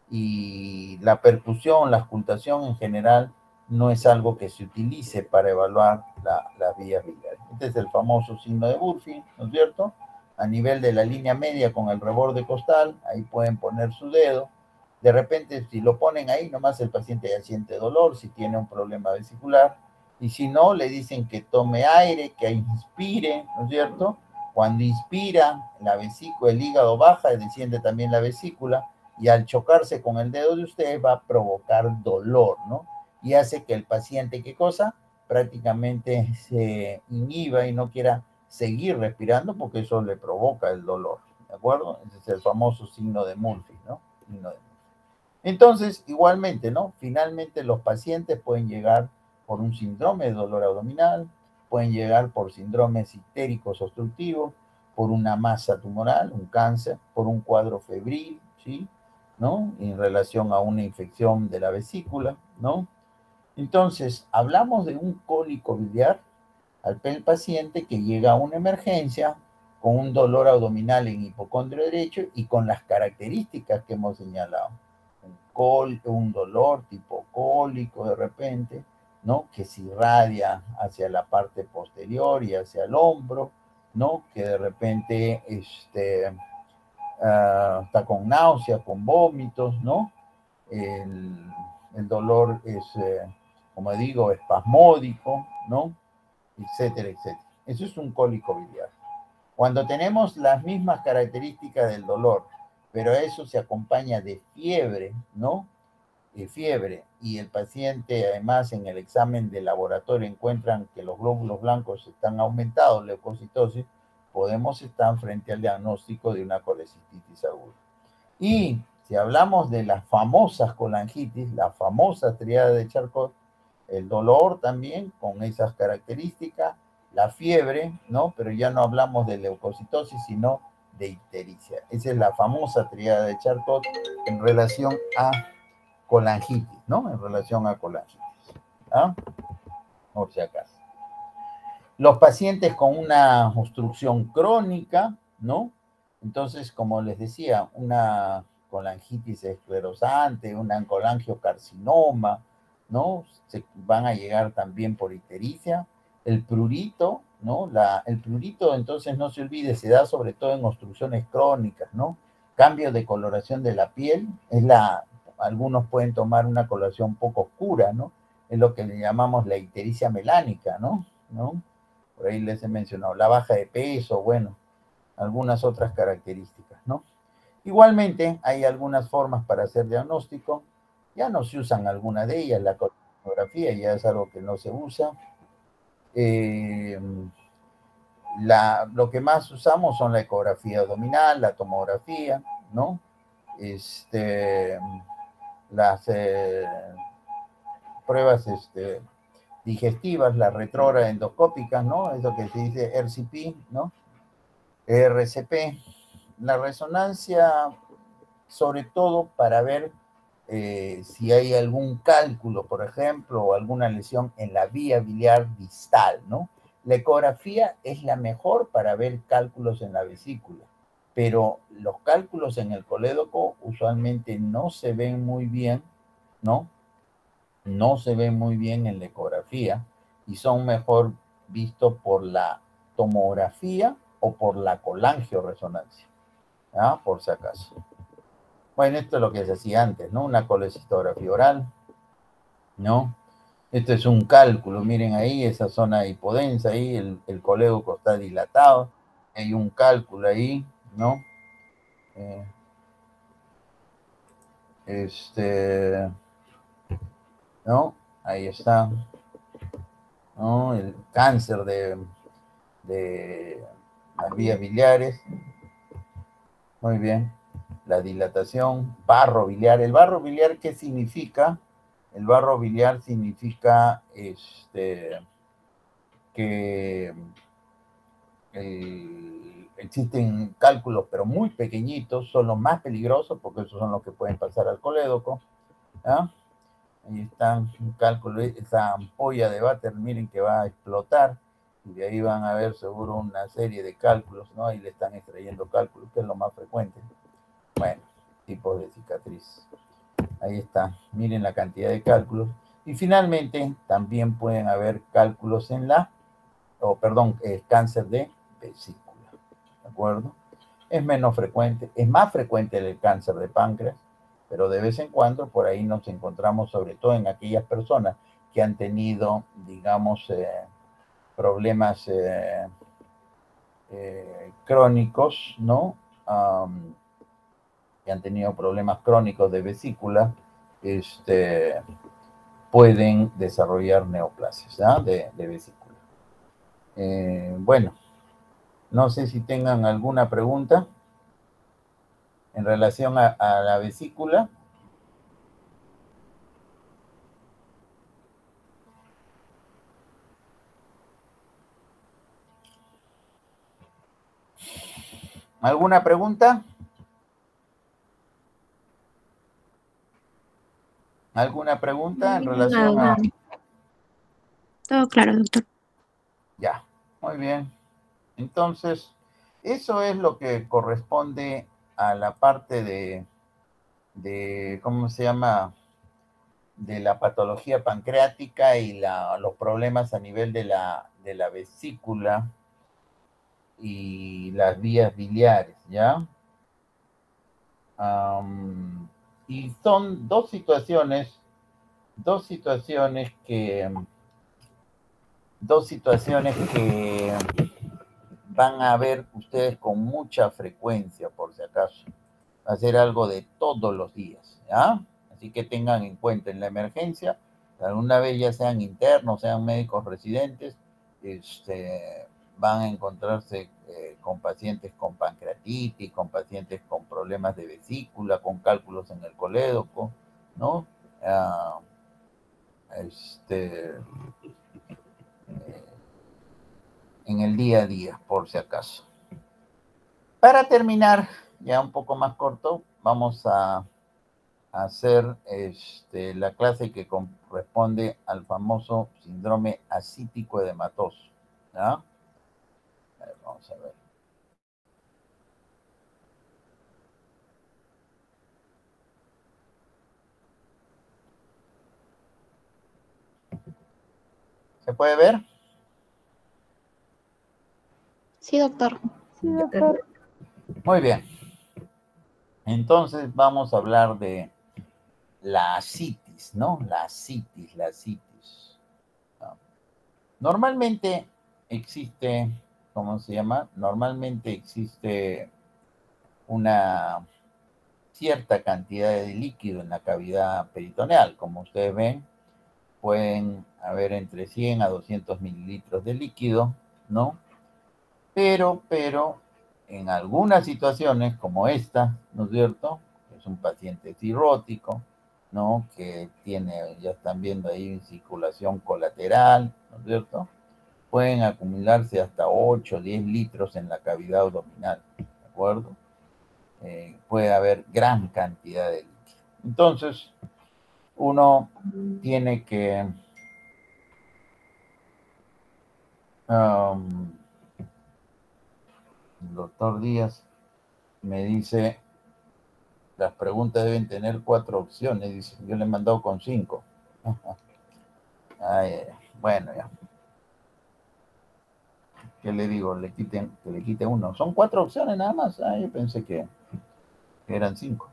A: y la percusión, la auscultación en general no es algo que se utilice para evaluar las vías biliares. Este es el famoso signo de Murphy, ¿no es cierto? A nivel de la línea media con el reborde costal, ahí pueden poner su dedo. De repente, si lo ponen ahí, nomás el paciente ya siente dolor, si tiene un problema vesicular, y si no, le dicen que tome aire, que inspire, ¿no es cierto? Cuando inspira, la vesícula, el hígado baja, desciende también la vesícula, y al chocarse con el dedo de usted va a provocar dolor, ¿no? Y hace que el paciente, ¿qué cosa? Prácticamente se inhiba y no quiera seguir respirando porque eso le provoca el dolor, ¿de acuerdo? Ese es el famoso signo de Murphy, ¿no? Signo de Murphy. Entonces, igualmente, ¿no? Finalmente los pacientes pueden llegar por un síndrome de dolor abdominal, pueden llegar por síndromes ictéricos obstructivos, por una masa tumoral, un cáncer, por un cuadro febril, ¿sí? ¿No? En relación a una infección de la vesícula, ¿no? Entonces, hablamos de un cólico biliar al paciente que llega a una emergencia con un dolor abdominal en hipocondrio derecho y con las características que hemos señalado. Un dolor tipo cólico de repente, ¿no? Que se irradia hacia la parte posterior y hacia el hombro, ¿no? Que de repente está con náuseas, con vómitos, ¿no? El dolor es, como digo, espasmódico, ¿no? Etcétera, etcétera. Eso es un cólico biliar. Cuando tenemos las mismas características del dolor, pero eso se acompaña de fiebre, ¿no? Fiebre, y el paciente además en el examen de laboratorio encuentran que los glóbulos blancos están aumentados, leucocitosis, podemos estar frente al diagnóstico de una colecistitis aguda. Y si hablamos de las famosas colangitis, la famosa triada de Charcot, el dolor también con esas características, la fiebre, ¿no? Pero ya no hablamos de leucocitosis, sino de ictericia. Esa es la famosa triada de Charcot en relación a colangitis, ¿no? En relación a colangitis. ¿Ah? Por si acaso. Los pacientes con una obstrucción crónica, ¿no? Entonces, como les decía, una colangitis esclerosante, un colangiocarcinoma, ¿no? Se van a llegar también por ictericia. El prurito, ¿no? El prurito, entonces, no se olvide, se da sobre todo en obstrucciones crónicas, ¿no? Cambio de coloración de la piel, algunos pueden tomar una coloración poco oscura, ¿no? Es lo que le llamamos la ictericia melánica, ¿no? Por ahí les he mencionado, la baja de peso, bueno, algunas otras características, ¿no? Igualmente, hay algunas formas para hacer diagnóstico, ya no se usan algunas de ellas, la colonografía ya es algo que no se usa. Lo que más usamos son la ecografía abdominal, la tomografía, ¿no? Las pruebas digestivas, las retroendoscópicas, ¿no? Eso que se dice RCP, ¿no? RCP, la resonancia, sobre todo para ver si hay algún cálculo, por ejemplo, o alguna lesión en la vía biliar distal, ¿no? La ecografía es la mejor para ver cálculos en la vesícula, pero los cálculos en el colédoco usualmente no se ven muy bien, ¿no? No se ven muy bien en la ecografía y son mejor vistos por la tomografía o por la colangioresonancia, ¿ah? Por si acaso. Bueno, esto es lo que se hacía antes, ¿no? Una colecistografía oral, ¿no? Esto es un cálculo, miren ahí, esa zona hipodensa, ahí el colédoco está dilatado, hay un cálculo ahí, ¿no? ¿No? Ahí está, ¿no? El cáncer de las vías biliares, muy bien. La dilatación, barro biliar. ¿El barro biliar qué significa? El barro biliar significa que existen cálculos, pero muy pequeñitos, son los más peligrosos porque esos son los que pueden pasar al colédoco. ¿Ah? Ahí está un cálculo, esa ampolla de váter, miren que va a explotar Y de ahí van a ver seguro una serie de cálculos, ¿no? Ahí le están extrayendo cálculos, que es lo más frecuente. Bueno, tipos de cicatriz. Ahí está, miren la cantidad de cálculos. Y finalmente también pueden haber cálculos en cáncer de vesícula, ¿de acuerdo? Es menos frecuente, es más frecuente el cáncer de páncreas, pero de vez en cuando por ahí nos encontramos, sobre todo en aquellas personas que han tenido, digamos, problemas crónicos, ¿no? Que han tenido problemas crónicos de vesícula, pueden desarrollar neoplasias, ¿ya? De vesícula. Bueno, no sé si tengan alguna pregunta en relación a la vesícula. ¿Alguna pregunta? ¿Alguna pregunta en relación a...?
B: Todo claro, doctor.
A: Ya, muy bien. Entonces, eso es lo que corresponde a la parte de ¿cómo se llama? De la patología pancreática y los problemas a nivel de la vesícula y las vías biliares, ¿ya? Y son dos situaciones que van a ver ustedes con mucha frecuencia, por si acaso. Va a ser algo de todos los días, ¿ya? Así que tengan en cuenta en la emergencia, alguna vez ya sean internos, sean médicos residentes, van a encontrarse con pacientes con pancreatitis, con pacientes con problemas de vesícula, con cálculos en el colédoco, ¿no? Ah, en el día a día, por si acaso. Para terminar, ya un poco más corto, vamos a hacer la clase que corresponde al famoso síndrome ascítico edematoso, ¿ya? A ver, vamos a ver. ¿Se puede ver?
B: Sí, doctor.
C: Sí, doctor.
A: Muy bien. Entonces vamos a hablar de la ascitis, ¿no? La ascitis. ¿No? Normalmente existe, ¿cómo se llama? Normalmente existe una cierta cantidad de líquido en la cavidad peritoneal. Como ustedes ven, pueden haber entre 100 a 200 mililitros de líquido, ¿no? Pero en algunas situaciones como esta, ¿no es cierto? Es un paciente cirrótico, ¿no? Que tiene, ya están viendo ahí circulación colateral, ¿no es cierto? Pueden acumularse hasta 8 o 10 litros en la cavidad abdominal, ¿de acuerdo? Puede haber gran cantidad de líquido. Entonces, uno tiene que el doctor Díaz me dice, las preguntas deben tener 4 opciones, dice, yo le he mandado con 5. Bueno, ya. ¿Qué le digo? Que le quite uno. Son 4 opciones nada más. Yo pensé que eran 5.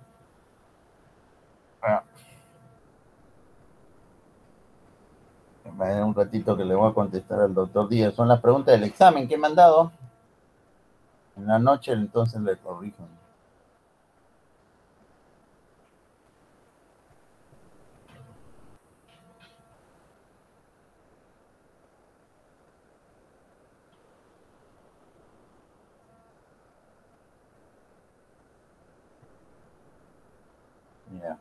A: Un ratito que le voy a contestar al doctor Díaz. Son las preguntas del examen que he mandado. En la noche entonces le corrijo. Ya.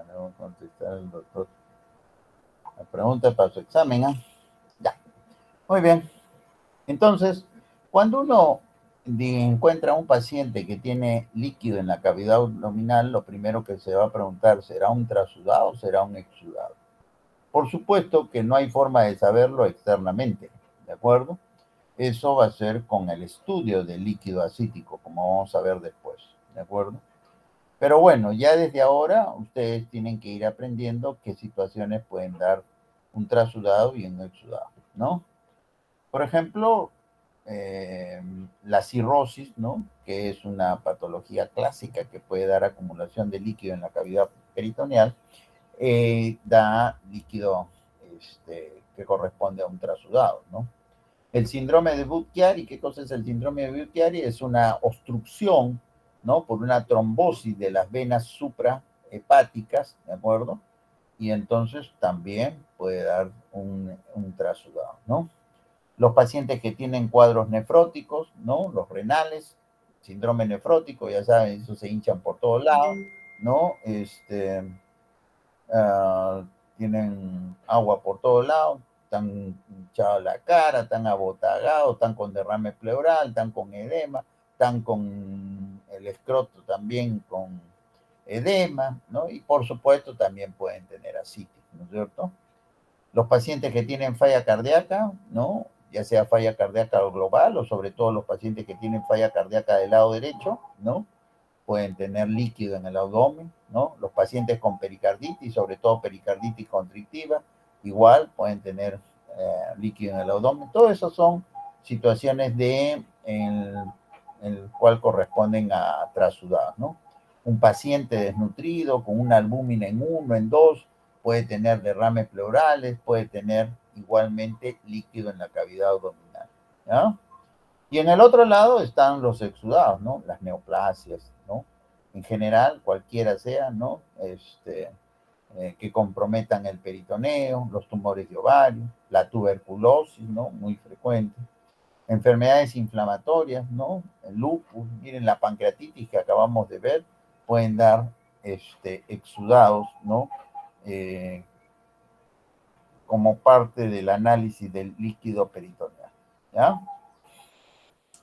A: le voy a contestar al doctor la pregunta para su examen. Ya. Muy bien. Entonces, cuando uno encuentra a un paciente que tiene líquido en la cavidad abdominal, lo primero que se va a preguntar, ¿será un trasudado o será un exudado? Por supuesto que no hay forma de saberlo externamente, ¿de acuerdo? Eso va a ser con el estudio del líquido ascítico, como vamos a ver después, ¿de acuerdo? Pero bueno, ya desde ahora ustedes tienen que ir aprendiendo qué situaciones pueden dar un trasudado y un exudado, ¿no? Por ejemplo, la cirrosis, ¿no? Que es una patología clásica que puede dar acumulación de líquido en la cavidad peritoneal, da líquido que corresponde a un trasudado, ¿no? El síndrome de Budd-Chiari, ¿qué cosa es el síndrome de Budd-Chiari? Es una obstrucción, ¿no? Por una trombosis de las venas suprahepáticas, ¿de acuerdo? Y entonces también puede dar un trasudado, ¿no? Los pacientes que tienen cuadros nefróticos, ¿no? Los renales, síndrome nefrótico, ya saben, eso se hinchan por todos lados, ¿no? Tienen agua por todos lados, están hinchados la cara, están abotagados, están con derrame pleural, están con edema, están con el escroto también con edema, ¿no? Y por supuesto también pueden tener ascitis, ¿no es cierto? Los pacientes que tienen falla cardíaca, ¿no? Ya sea falla cardíaca global o sobre todo los pacientes que tienen falla cardíaca del lado derecho, ¿no? Pueden tener líquido en el abdomen, ¿no? Los pacientes con pericarditis, sobre todo pericarditis constrictiva, igual pueden tener líquido en el abdomen. Todo eso son situaciones en el cual corresponden a trasudados, ¿no? Un paciente desnutrido con una albúmina en 1, en 2, puede tener derrames pleurales, puede tener igualmente líquido en la cavidad abdominal, ¿ya? Y en el otro lado están los exudados, ¿no? Las neoplasias, ¿no? En general, cualquiera sea, ¿no? Que comprometan el peritoneo, los tumores de ovario, la tuberculosis, ¿no? Muy frecuente. Enfermedades inflamatorias, ¿no? El lupus, miren la pancreatitis que acabamos de ver, pueden dar exudados, ¿no? Como parte del análisis del líquido peritoneal, ¿ya?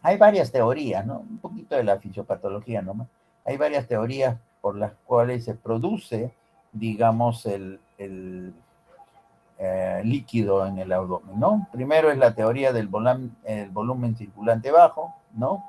A: Hay varias teorías, ¿no? Un poquito de la fisiopatología nomás. Hay varias teorías por las cuales se produce, digamos, el líquido en el abdomen, ¿no? Primero es la teoría del volumen circulante bajo, ¿no?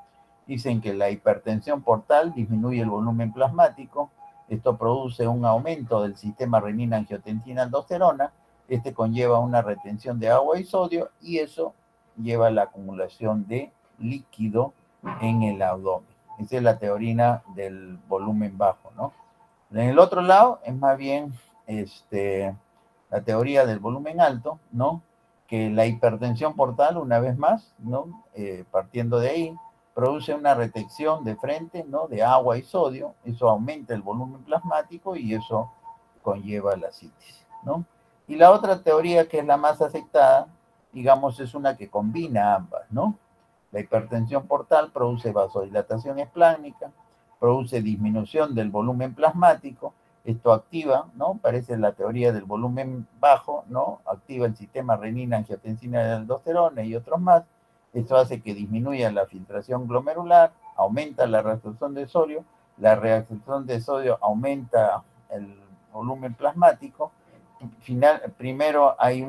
A: Dicen que la hipertensión portal disminuye el volumen plasmático. Esto produce un aumento del sistema renina-angiotensina-aldosterona. Este conlleva una retención de agua y sodio y eso lleva a la acumulación de líquido en el abdomen. Esa es la teoría del volumen bajo, ¿no? En el otro lado es más bien la teoría del volumen alto, ¿no? Que la hipertensión portal, una vez más, ¿no? Partiendo de ahí, produce una retención de frente, ¿no? De agua y sodio, eso aumenta el volumen plasmático y eso conlleva la ascitis, ¿no? Y la otra teoría, que es la más aceptada, digamos, es una que combina ambas, ¿no? La hipertensión portal produce vasodilatación esplácnica, produce disminución del volumen plasmático, esto activa, ¿no? Parece la teoría del volumen bajo, ¿no? Activa el sistema renina, angiotensina y aldosterona y otros más. Esto hace que disminuya la filtración glomerular, aumenta la reabsorción de sodio, la reabsorción de sodio aumenta el volumen plasmático. Primero hay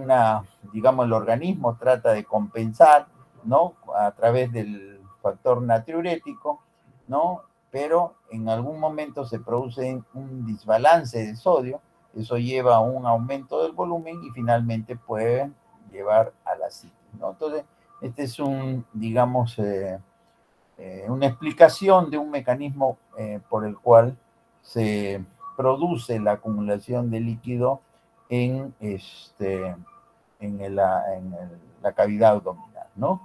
A: digamos, el organismo trata de compensar, ¿no? A través del factor natriurético, ¿no? Pero en algún momento se produce un desbalance de sodio, eso lleva a un aumento del volumen y finalmente puede llevar a la ascitis, ¿no? Entonces, este es digamos, una explicación de un mecanismo por el cual se produce la acumulación de líquido en la cavidad abdominal, ¿no?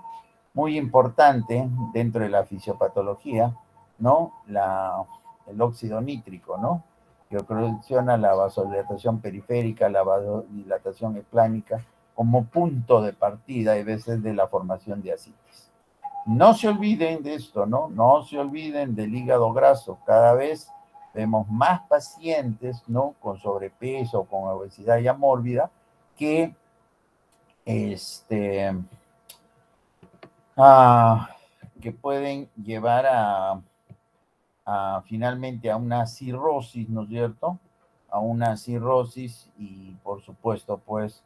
A: Muy importante dentro de la fisiopatología, ¿no? El óxido nítrico, ¿no? Que ocasiona la vasodilatación periférica, la vasodilatación esplánica, como punto de partida, a veces, de la formación de ascitis. No se olviden de esto, ¿no? No se olviden del hígado graso. Cada vez vemos más pacientes, ¿no? Con sobrepeso, con obesidad ya mórbida, que que pueden llevar finalmente a una cirrosis, ¿no es cierto? A una cirrosis y por supuesto, pues,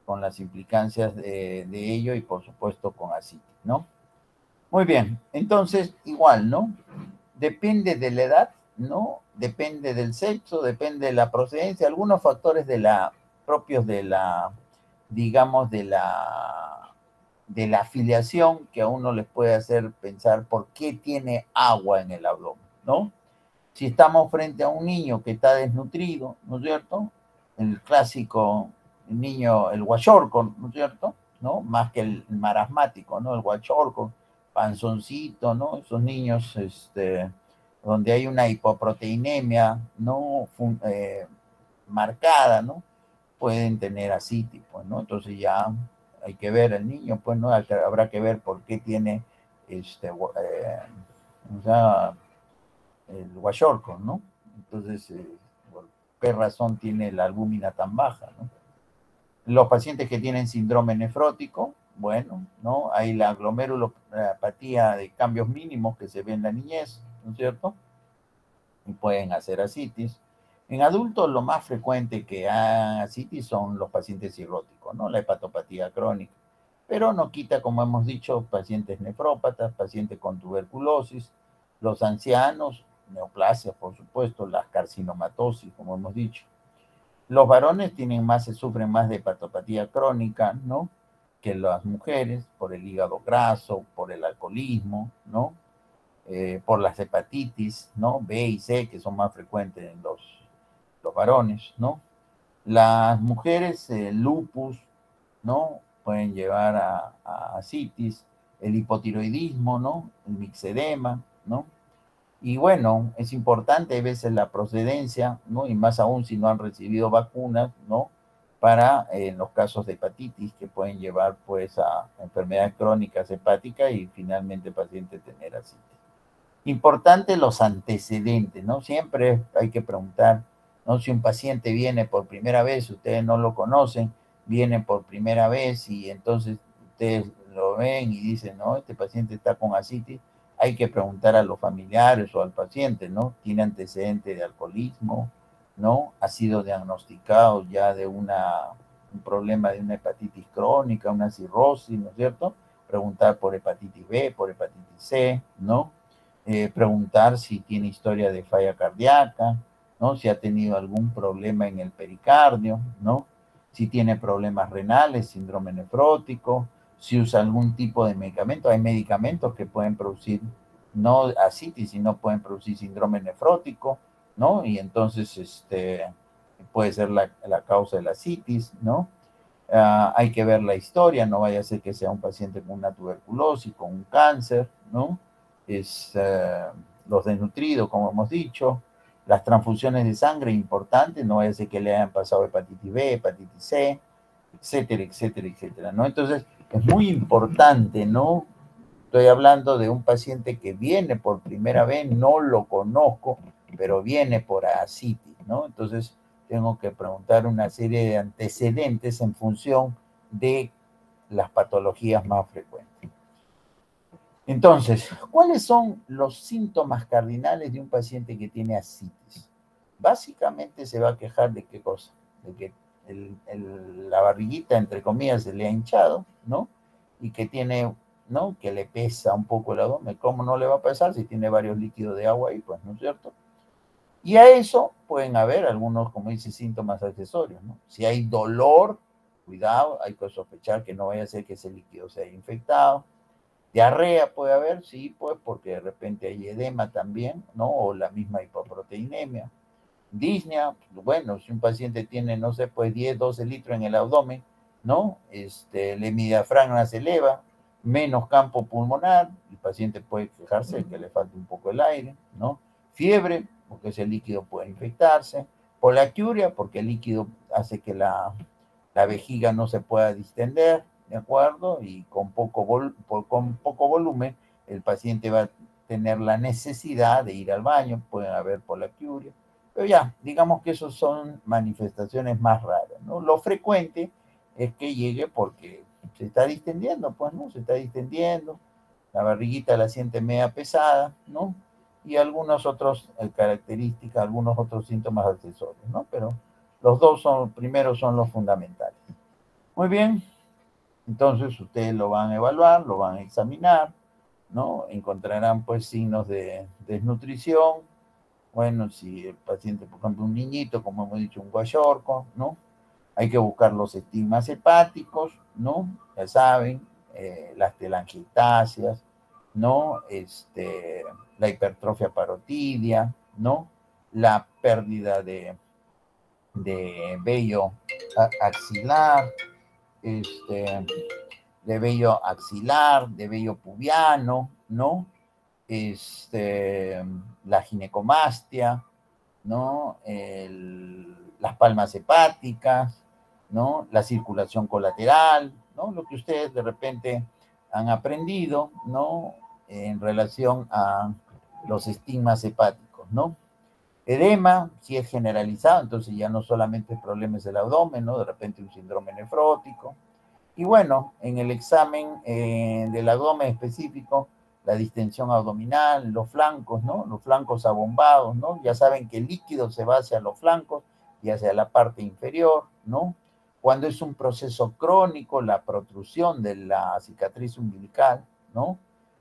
A: con las implicancias de ello y por supuesto con ascitis, ¿no? Muy bien, entonces, igual, ¿no? Depende de la edad, ¿no? Depende del sexo, depende de la procedencia, algunos factores propios de la, digamos, de la afiliación que a uno les puede hacer pensar por qué tiene agua en el abdomen, ¿no? Si estamos frente a un niño que está desnutrido, ¿no es cierto? El clásico niño, el guachorco, ¿no es cierto? ¿No? Más que el marasmático, ¿no? El guachorco, panzoncito, ¿no? Esos niños, donde hay una hipoproteinemia, ¿no? Marcada, ¿no? Pueden tener ascitis, pues, ¿no? Entonces ya hay que ver al niño, pues, ¿no? Habrá que ver por qué tiene, o sea, el guachorco, ¿no? Entonces, ¿por qué razón tiene la albúmina tan baja, ¿no? Los pacientes que tienen síndrome nefrótico, bueno, ¿no? Hay la glomerulopatía de cambios mínimos que se ve en la niñez, ¿no es cierto? Y pueden hacer ascitis. En adultos, lo más frecuente que hagan ascitis son los pacientes cirróticos, ¿no? La hepatopatía crónica. Pero no quita, como hemos dicho, pacientes nefrópatas, pacientes con tuberculosis, los ancianos, neoplasias, por supuesto, las carcinomatosis, como hemos dicho. Los varones sufren más de hepatopatía crónica, ¿no? Que las mujeres, por el hígado graso, por el alcoholismo, ¿no? Por las hepatitis, ¿no? B y C, que son más frecuentes en los varones, ¿no? Las mujeres, lupus, ¿no? Pueden llevar a ascitis, el hipotiroidismo, ¿no? El mixedema, ¿no? Y bueno, es importante a veces la procedencia, ¿no? Y más aún si no han recibido vacunas, ¿no? Para en los casos de hepatitis que pueden llevar pues a enfermedades crónicas hepáticas y finalmente paciente tener ascitis. Importante los antecedentes, ¿no? Siempre hay que preguntar, ¿no? Si un paciente viene por primera vez, ustedes no lo conocen, viene por primera vez y entonces ustedes lo ven y dicen, no, este paciente está con ascitis, hay que preguntar a los familiares o al paciente, ¿no? ¿Tiene antecedente de alcoholismo? ¿No? ¿Ha sido diagnosticado ya de un problema de una hepatitis crónica, una cirrosis, ¿no es cierto? Preguntar por hepatitis B, por hepatitis C, ¿no? Preguntar si tiene historia de falla cardíaca, ¿no? Si ha tenido algún problema en el pericardio, ¿no? Si tiene problemas renales, síndrome nefrótico, si usa algún tipo de medicamento. Hay medicamentos que pueden producir no ascitis, sino pueden producir síndrome nefrótico, ¿no? Y entonces puede ser la causa de la ascitis, ¿no? Hay que ver la historia, no vaya a ser que sea un paciente con una tuberculosis, con un cáncer, ¿no? Los desnutridos, como hemos dicho, las transfusiones de sangre importantes, no vaya a ser que le hayan pasado hepatitis B, hepatitis C, etcétera, etcétera, etcétera, ¿no? Entonces, es muy importante, ¿no? Estoy hablando de un paciente que viene por primera vez, no lo conozco, pero viene por ascitis, ¿no? Entonces, tengo que preguntar una serie de antecedentes en función de las patologías más frecuentes. Entonces, ¿cuáles son los síntomas cardinales de un paciente que tiene ascitis? Básicamente se va a quejar de qué cosa, de que la barriguita, entre comillas, se le ha hinchado, ¿no? Y que tiene, ¿no? Que le pesa un poco el abdomen. ¿Cómo no le va a pesar si tiene varios líquidos de agua ahí? Pues, ¿no es cierto? Y a eso pueden haber algunos, como dice, síntomas accesorios, ¿no? Si hay dolor, cuidado, hay que sospechar que no vaya a ser que ese líquido se haya infectado. Diarrea puede haber, sí, pues, porque de repente hay edema también, ¿no? O la misma hipoproteinemia. Disnea, bueno, si un paciente tiene, no sé, pues 10, 12 litros en el abdomen, ¿no? El hemidiafragma se eleva, menos campo pulmonar, el paciente puede quejarse de que le falta un poco el aire, ¿no? Fiebre, porque ese líquido puede infectarse. Poliaquiuria, porque el líquido hace que la vejiga no se pueda distender, ¿de acuerdo? Y con poco volumen, el paciente va a tener la necesidad de ir al baño, pueden haber polaquiuria, pero ya, digamos que esos son manifestaciones más raras, ¿no? Lo frecuente es que llegue porque se está distendiendo, pues, ¿no? Se está distendiendo, la barriguita la siente media pesada, ¿no? Y algunas otras características, algunos otros síntomas accesorios, ¿no? Pero los dos primeros son los fundamentales. Muy bien, entonces ustedes lo van a evaluar, lo van a examinar, ¿no? Encontrarán pues signos de desnutrición. Bueno, si el paciente, por ejemplo, un niñito, como hemos dicho, un guayorco, ¿no? Hay que buscar los estigmas hepáticos, ¿no? Ya saben, las telangiectasias, ¿no? La hipertrofia parotidia, ¿no? La pérdida de vello axilar, de vello axilar, de vello pubiano, ¿no? La ginecomastia, ¿no? Las palmas hepáticas, ¿no? La circulación colateral, ¿no? Lo que ustedes de repente han aprendido, ¿no? En relación a los estigmas hepáticos, ¿no? Edema, si es generalizado, entonces ya no solamente el problema es el abdomen, ¿no? De repente un síndrome nefrótico. Y bueno, en el examen del abdomen específico, la distensión abdominal, los flancos, ¿no? Los flancos abombados, ¿no? Ya saben que el líquido se va hacia los flancos y hacia la parte inferior, ¿no? Cuando es un proceso crónico, la protrusión de la cicatriz umbilical, ¿no?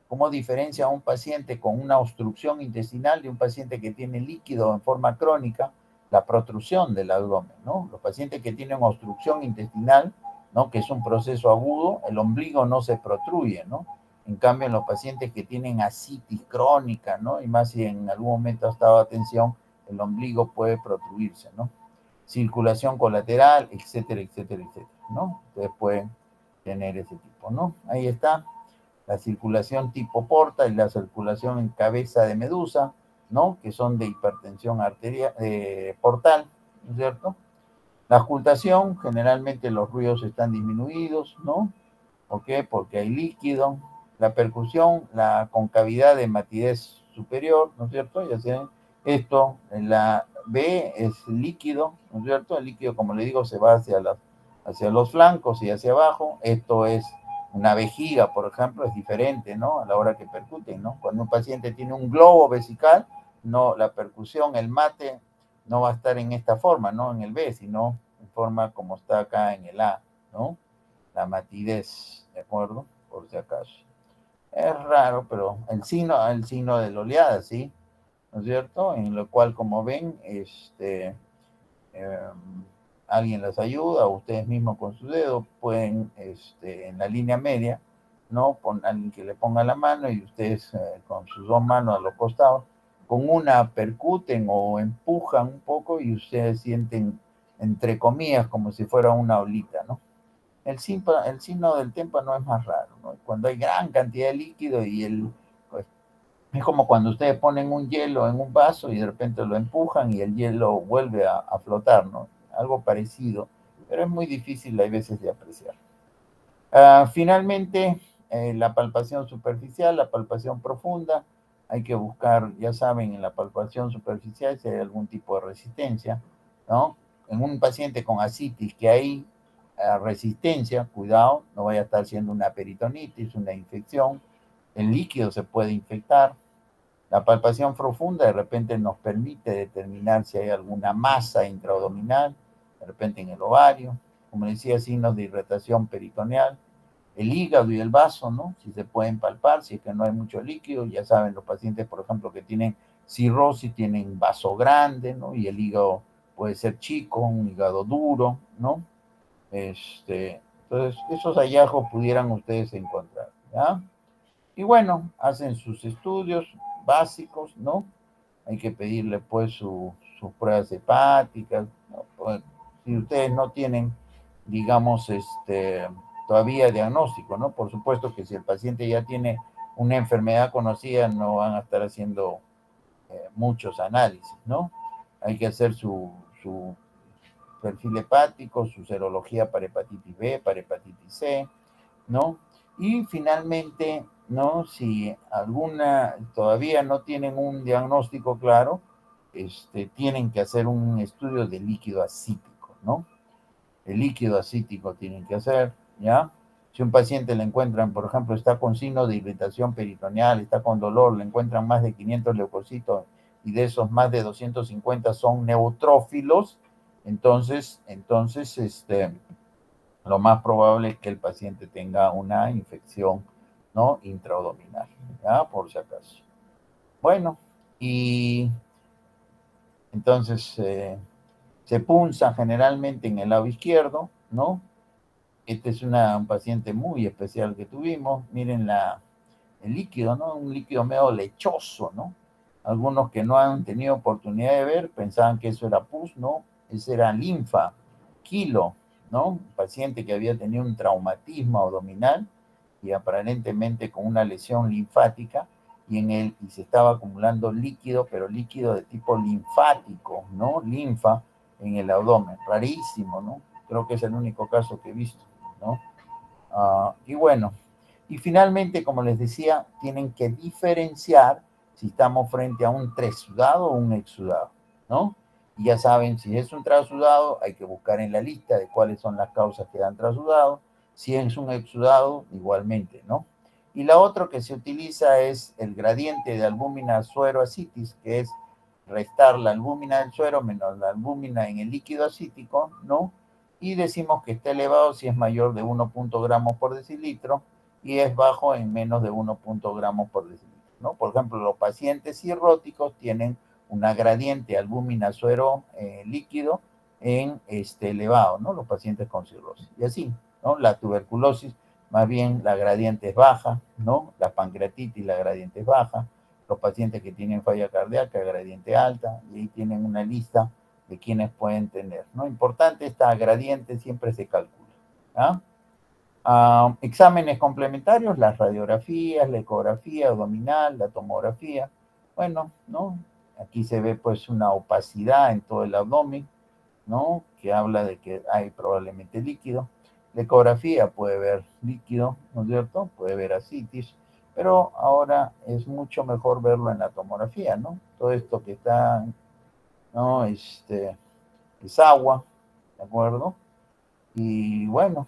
A: ¿Cómo diferencia a un paciente con una obstrucción intestinal de un paciente que tiene líquido en forma crónica? La protrusión del abdomen, ¿no? Los pacientes que tienen obstrucción intestinal, ¿no? Que es un proceso agudo, el ombligo no se protruye, ¿no? En cambio, en los pacientes que tienen ascitis crónica, ¿no? Y más si en algún momento ha estado a tensión, el ombligo puede protruirse, ¿no? Circulación colateral, etcétera, etcétera, etcétera, ¿no? Ustedes pueden tener ese tipo, ¿no? Ahí está la circulación tipo porta y la circulación en cabeza de medusa, ¿no? Que son de hipertensión arterial, portal, ¿no es cierto? La ocultación, generalmente los ruidos están disminuidos, ¿no? ¿Por qué? Porque hay líquido. La percusión, la concavidad de matidez superior, ¿no es cierto? Ya saben, esto, en la B es líquido, ¿no es cierto? El líquido, como le digo, se va hacia los flancos y hacia abajo. Esto es una vejiga, por ejemplo, es diferente, ¿no? A la hora que percuten, ¿no? Cuando un paciente tiene un globo vesical, no, la percusión, el mate, no va a estar en esta forma, ¿no? En el B, sino en forma como está acá en el A, ¿no? La matidez, ¿de acuerdo? Por si acaso. Es raro, pero el signo de la oleada, ¿sí? ¿No es cierto? En lo cual, como ven, alguien les ayuda, o ustedes mismos con su dedo pueden, en la línea media, ¿no? Alguien que le ponga la mano y ustedes con sus dos manos a los costados, con una percuten o empujan un poco y ustedes sienten, entre comillas, como si fuera una olita, ¿no? El signo del témpano es más raro, ¿no? Cuando hay gran cantidad de líquido y pues, es como cuando ustedes ponen un hielo en un vaso y de repente lo empujan y el hielo vuelve a flotar, ¿no? Algo parecido, pero es muy difícil hay veces de apreciar. Finalmente, la palpación superficial, la palpación profunda, hay que buscar, ya saben, en la palpación superficial si hay algún tipo de resistencia, ¿no? En un paciente con ascitis que hay resistencia, cuidado, no vaya a estar siendo una peritonitis, una infección, el líquido se puede infectar. La palpación profunda de repente nos permite determinar si hay alguna masa intraabdominal, de repente en el ovario, como decía, signos de irritación peritoneal, el hígado y el vaso, ¿no? Si se pueden palpar, si es que no hay mucho líquido, ya saben, los pacientes, por ejemplo, que tienen cirrosis, tienen vaso grande, ¿no? Y el hígado puede ser chico, un hígado duro, ¿no? Entonces, esos hallazgos pudieran ustedes encontrar, ¿ya? Y bueno, hacen sus estudios básicos, ¿no? Hay que pedirle pues sus pruebas hepáticas, ¿no? Pues, si ustedes no tienen, digamos, todavía diagnóstico, ¿no? Por supuesto que si el paciente ya tiene una enfermedad conocida, no van a estar haciendo muchos análisis, ¿no? Hay que hacer su perfil hepático, su serología para hepatitis B, para hepatitis C, ¿no? Y finalmente ¿no? Si alguna todavía no tienen un diagnóstico claro, tienen que hacer un estudio de líquido ascítico, ¿no? El líquido ascítico tienen que hacer, ¿ya? Si un paciente le encuentran, por ejemplo, está con signos de irritación peritoneal, está con dolor, le encuentran más de 500 leucocitos y de esos más de 250 son neutrófilos, entonces, lo más probable es que el paciente tenga una infección, ¿no? Intraabdominal, ¿ya? Por si acaso. Bueno, y entonces se punza generalmente en el lado izquierdo, ¿no? Este es un paciente muy especial que tuvimos. Miren el líquido, ¿no? Un líquido medio lechoso, ¿no? Algunos que no han tenido oportunidad de ver pensaban que eso era pus, ¿no? Ese era linfa, quilo, ¿no? Un paciente que había tenido un traumatismo abdominal y aparentemente con una lesión linfática y se estaba acumulando líquido, pero líquido de tipo linfático, ¿no? Linfa en el abdomen. Rarísimo, ¿no? Creo que es el único caso que he visto, ¿no? Y bueno, y finalmente, como les decía, tienen que diferenciar si estamos frente a un trasudado o un exudado, ¿no? Y ya saben, si es un trasudado, hay que buscar en la lista de cuáles son las causas que dan trasudado. Si es un exudado, igualmente, ¿no? Y la otra que se utiliza es el gradiente de albúmina suero ascitis, que es restar la albúmina del suero menos la albúmina en el líquido ascítico, ¿no? Y decimos que está elevado si es mayor de 1 gramos por decilitro y es bajo en menos de 1 gramos por decilitro, ¿no? Por ejemplo, los pacientes cirróticos tienen una gradiente albúmina suero líquido en elevado, ¿no? Los pacientes con cirrosis. Y así, ¿no? La tuberculosis, más bien la gradiente es baja, ¿no? La pancreatitis, la gradiente es baja. Los pacientes que tienen falla cardíaca, gradiente alta, y ahí tienen una lista de quienes pueden tener, ¿no? Importante, esta gradiente siempre se calcula, ¿ah? Exámenes complementarios, las radiografías, la ecografía abdominal, la tomografía. Bueno, ¿no? Aquí se ve pues una opacidad en todo el abdomen, ¿no? Que habla de que hay probablemente líquido. La ecografía puede ver líquido, ¿no es cierto? Puede ver ascitis, pero ahora es mucho mejor verlo en la tomografía, ¿no? Todo esto que está, ¿no? Es agua, ¿de acuerdo? Y bueno,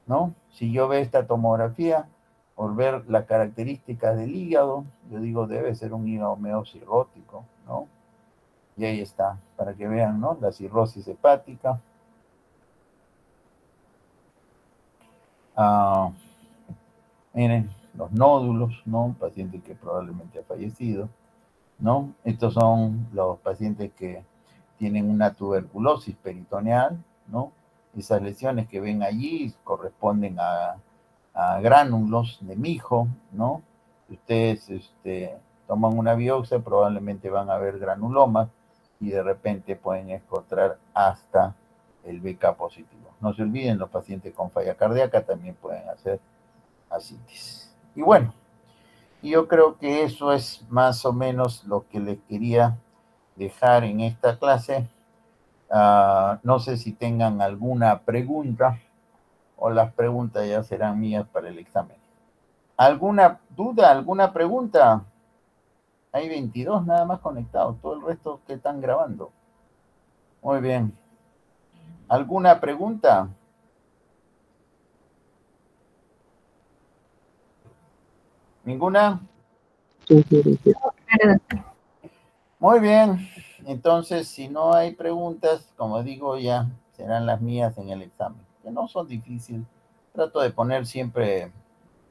A: ¿no? Si yo veo esta tomografía, por ver las características del hígado, yo digo, debe ser un hígado medio cirrótico, ¿no? Y ahí está, para que vean, ¿no? La cirrosis hepática. Miren, los nódulos, ¿no? Un paciente que probablemente ha fallecido, ¿no? Estos son los pacientes que tienen una tuberculosis peritoneal, ¿no? Esas lesiones que ven allí corresponden a gránulos de mijo, ¿no? Si ustedes toman una biopsia, probablemente van a ver granulomas y de repente pueden encontrar hasta el BK positivo. No se olviden, los pacientes con falla cardíaca también pueden hacer ascitis. Y bueno, yo creo que eso es más o menos lo que les quería dejar en esta clase. No sé si tengan alguna pregunta o las preguntas ya serán mías para el examen. ¿Alguna duda, alguna pregunta? Hay 22 nada más conectados, todo el resto que están grabando. Muy bien. ¿Alguna pregunta? ¿Ninguna? Muy bien. Entonces, si no hay preguntas, como digo, ya serán las mías en el examen, que no son difíciles. Trato de poner siempre,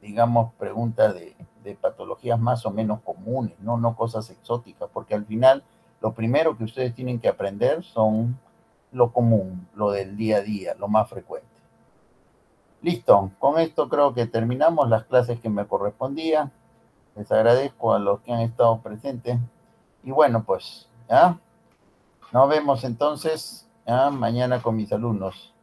A: digamos, preguntas de patologías más o menos comunes, no cosas exóticas, porque al final lo primero que ustedes tienen que aprender son lo común, lo del día a día, lo más frecuente. Listo, con esto creo que terminamos las clases que me correspondían. Les agradezco a los que han estado presentes. Y bueno, pues, ¿ya? Nos vemos entonces, ¿ya? Mañana con mis alumnos.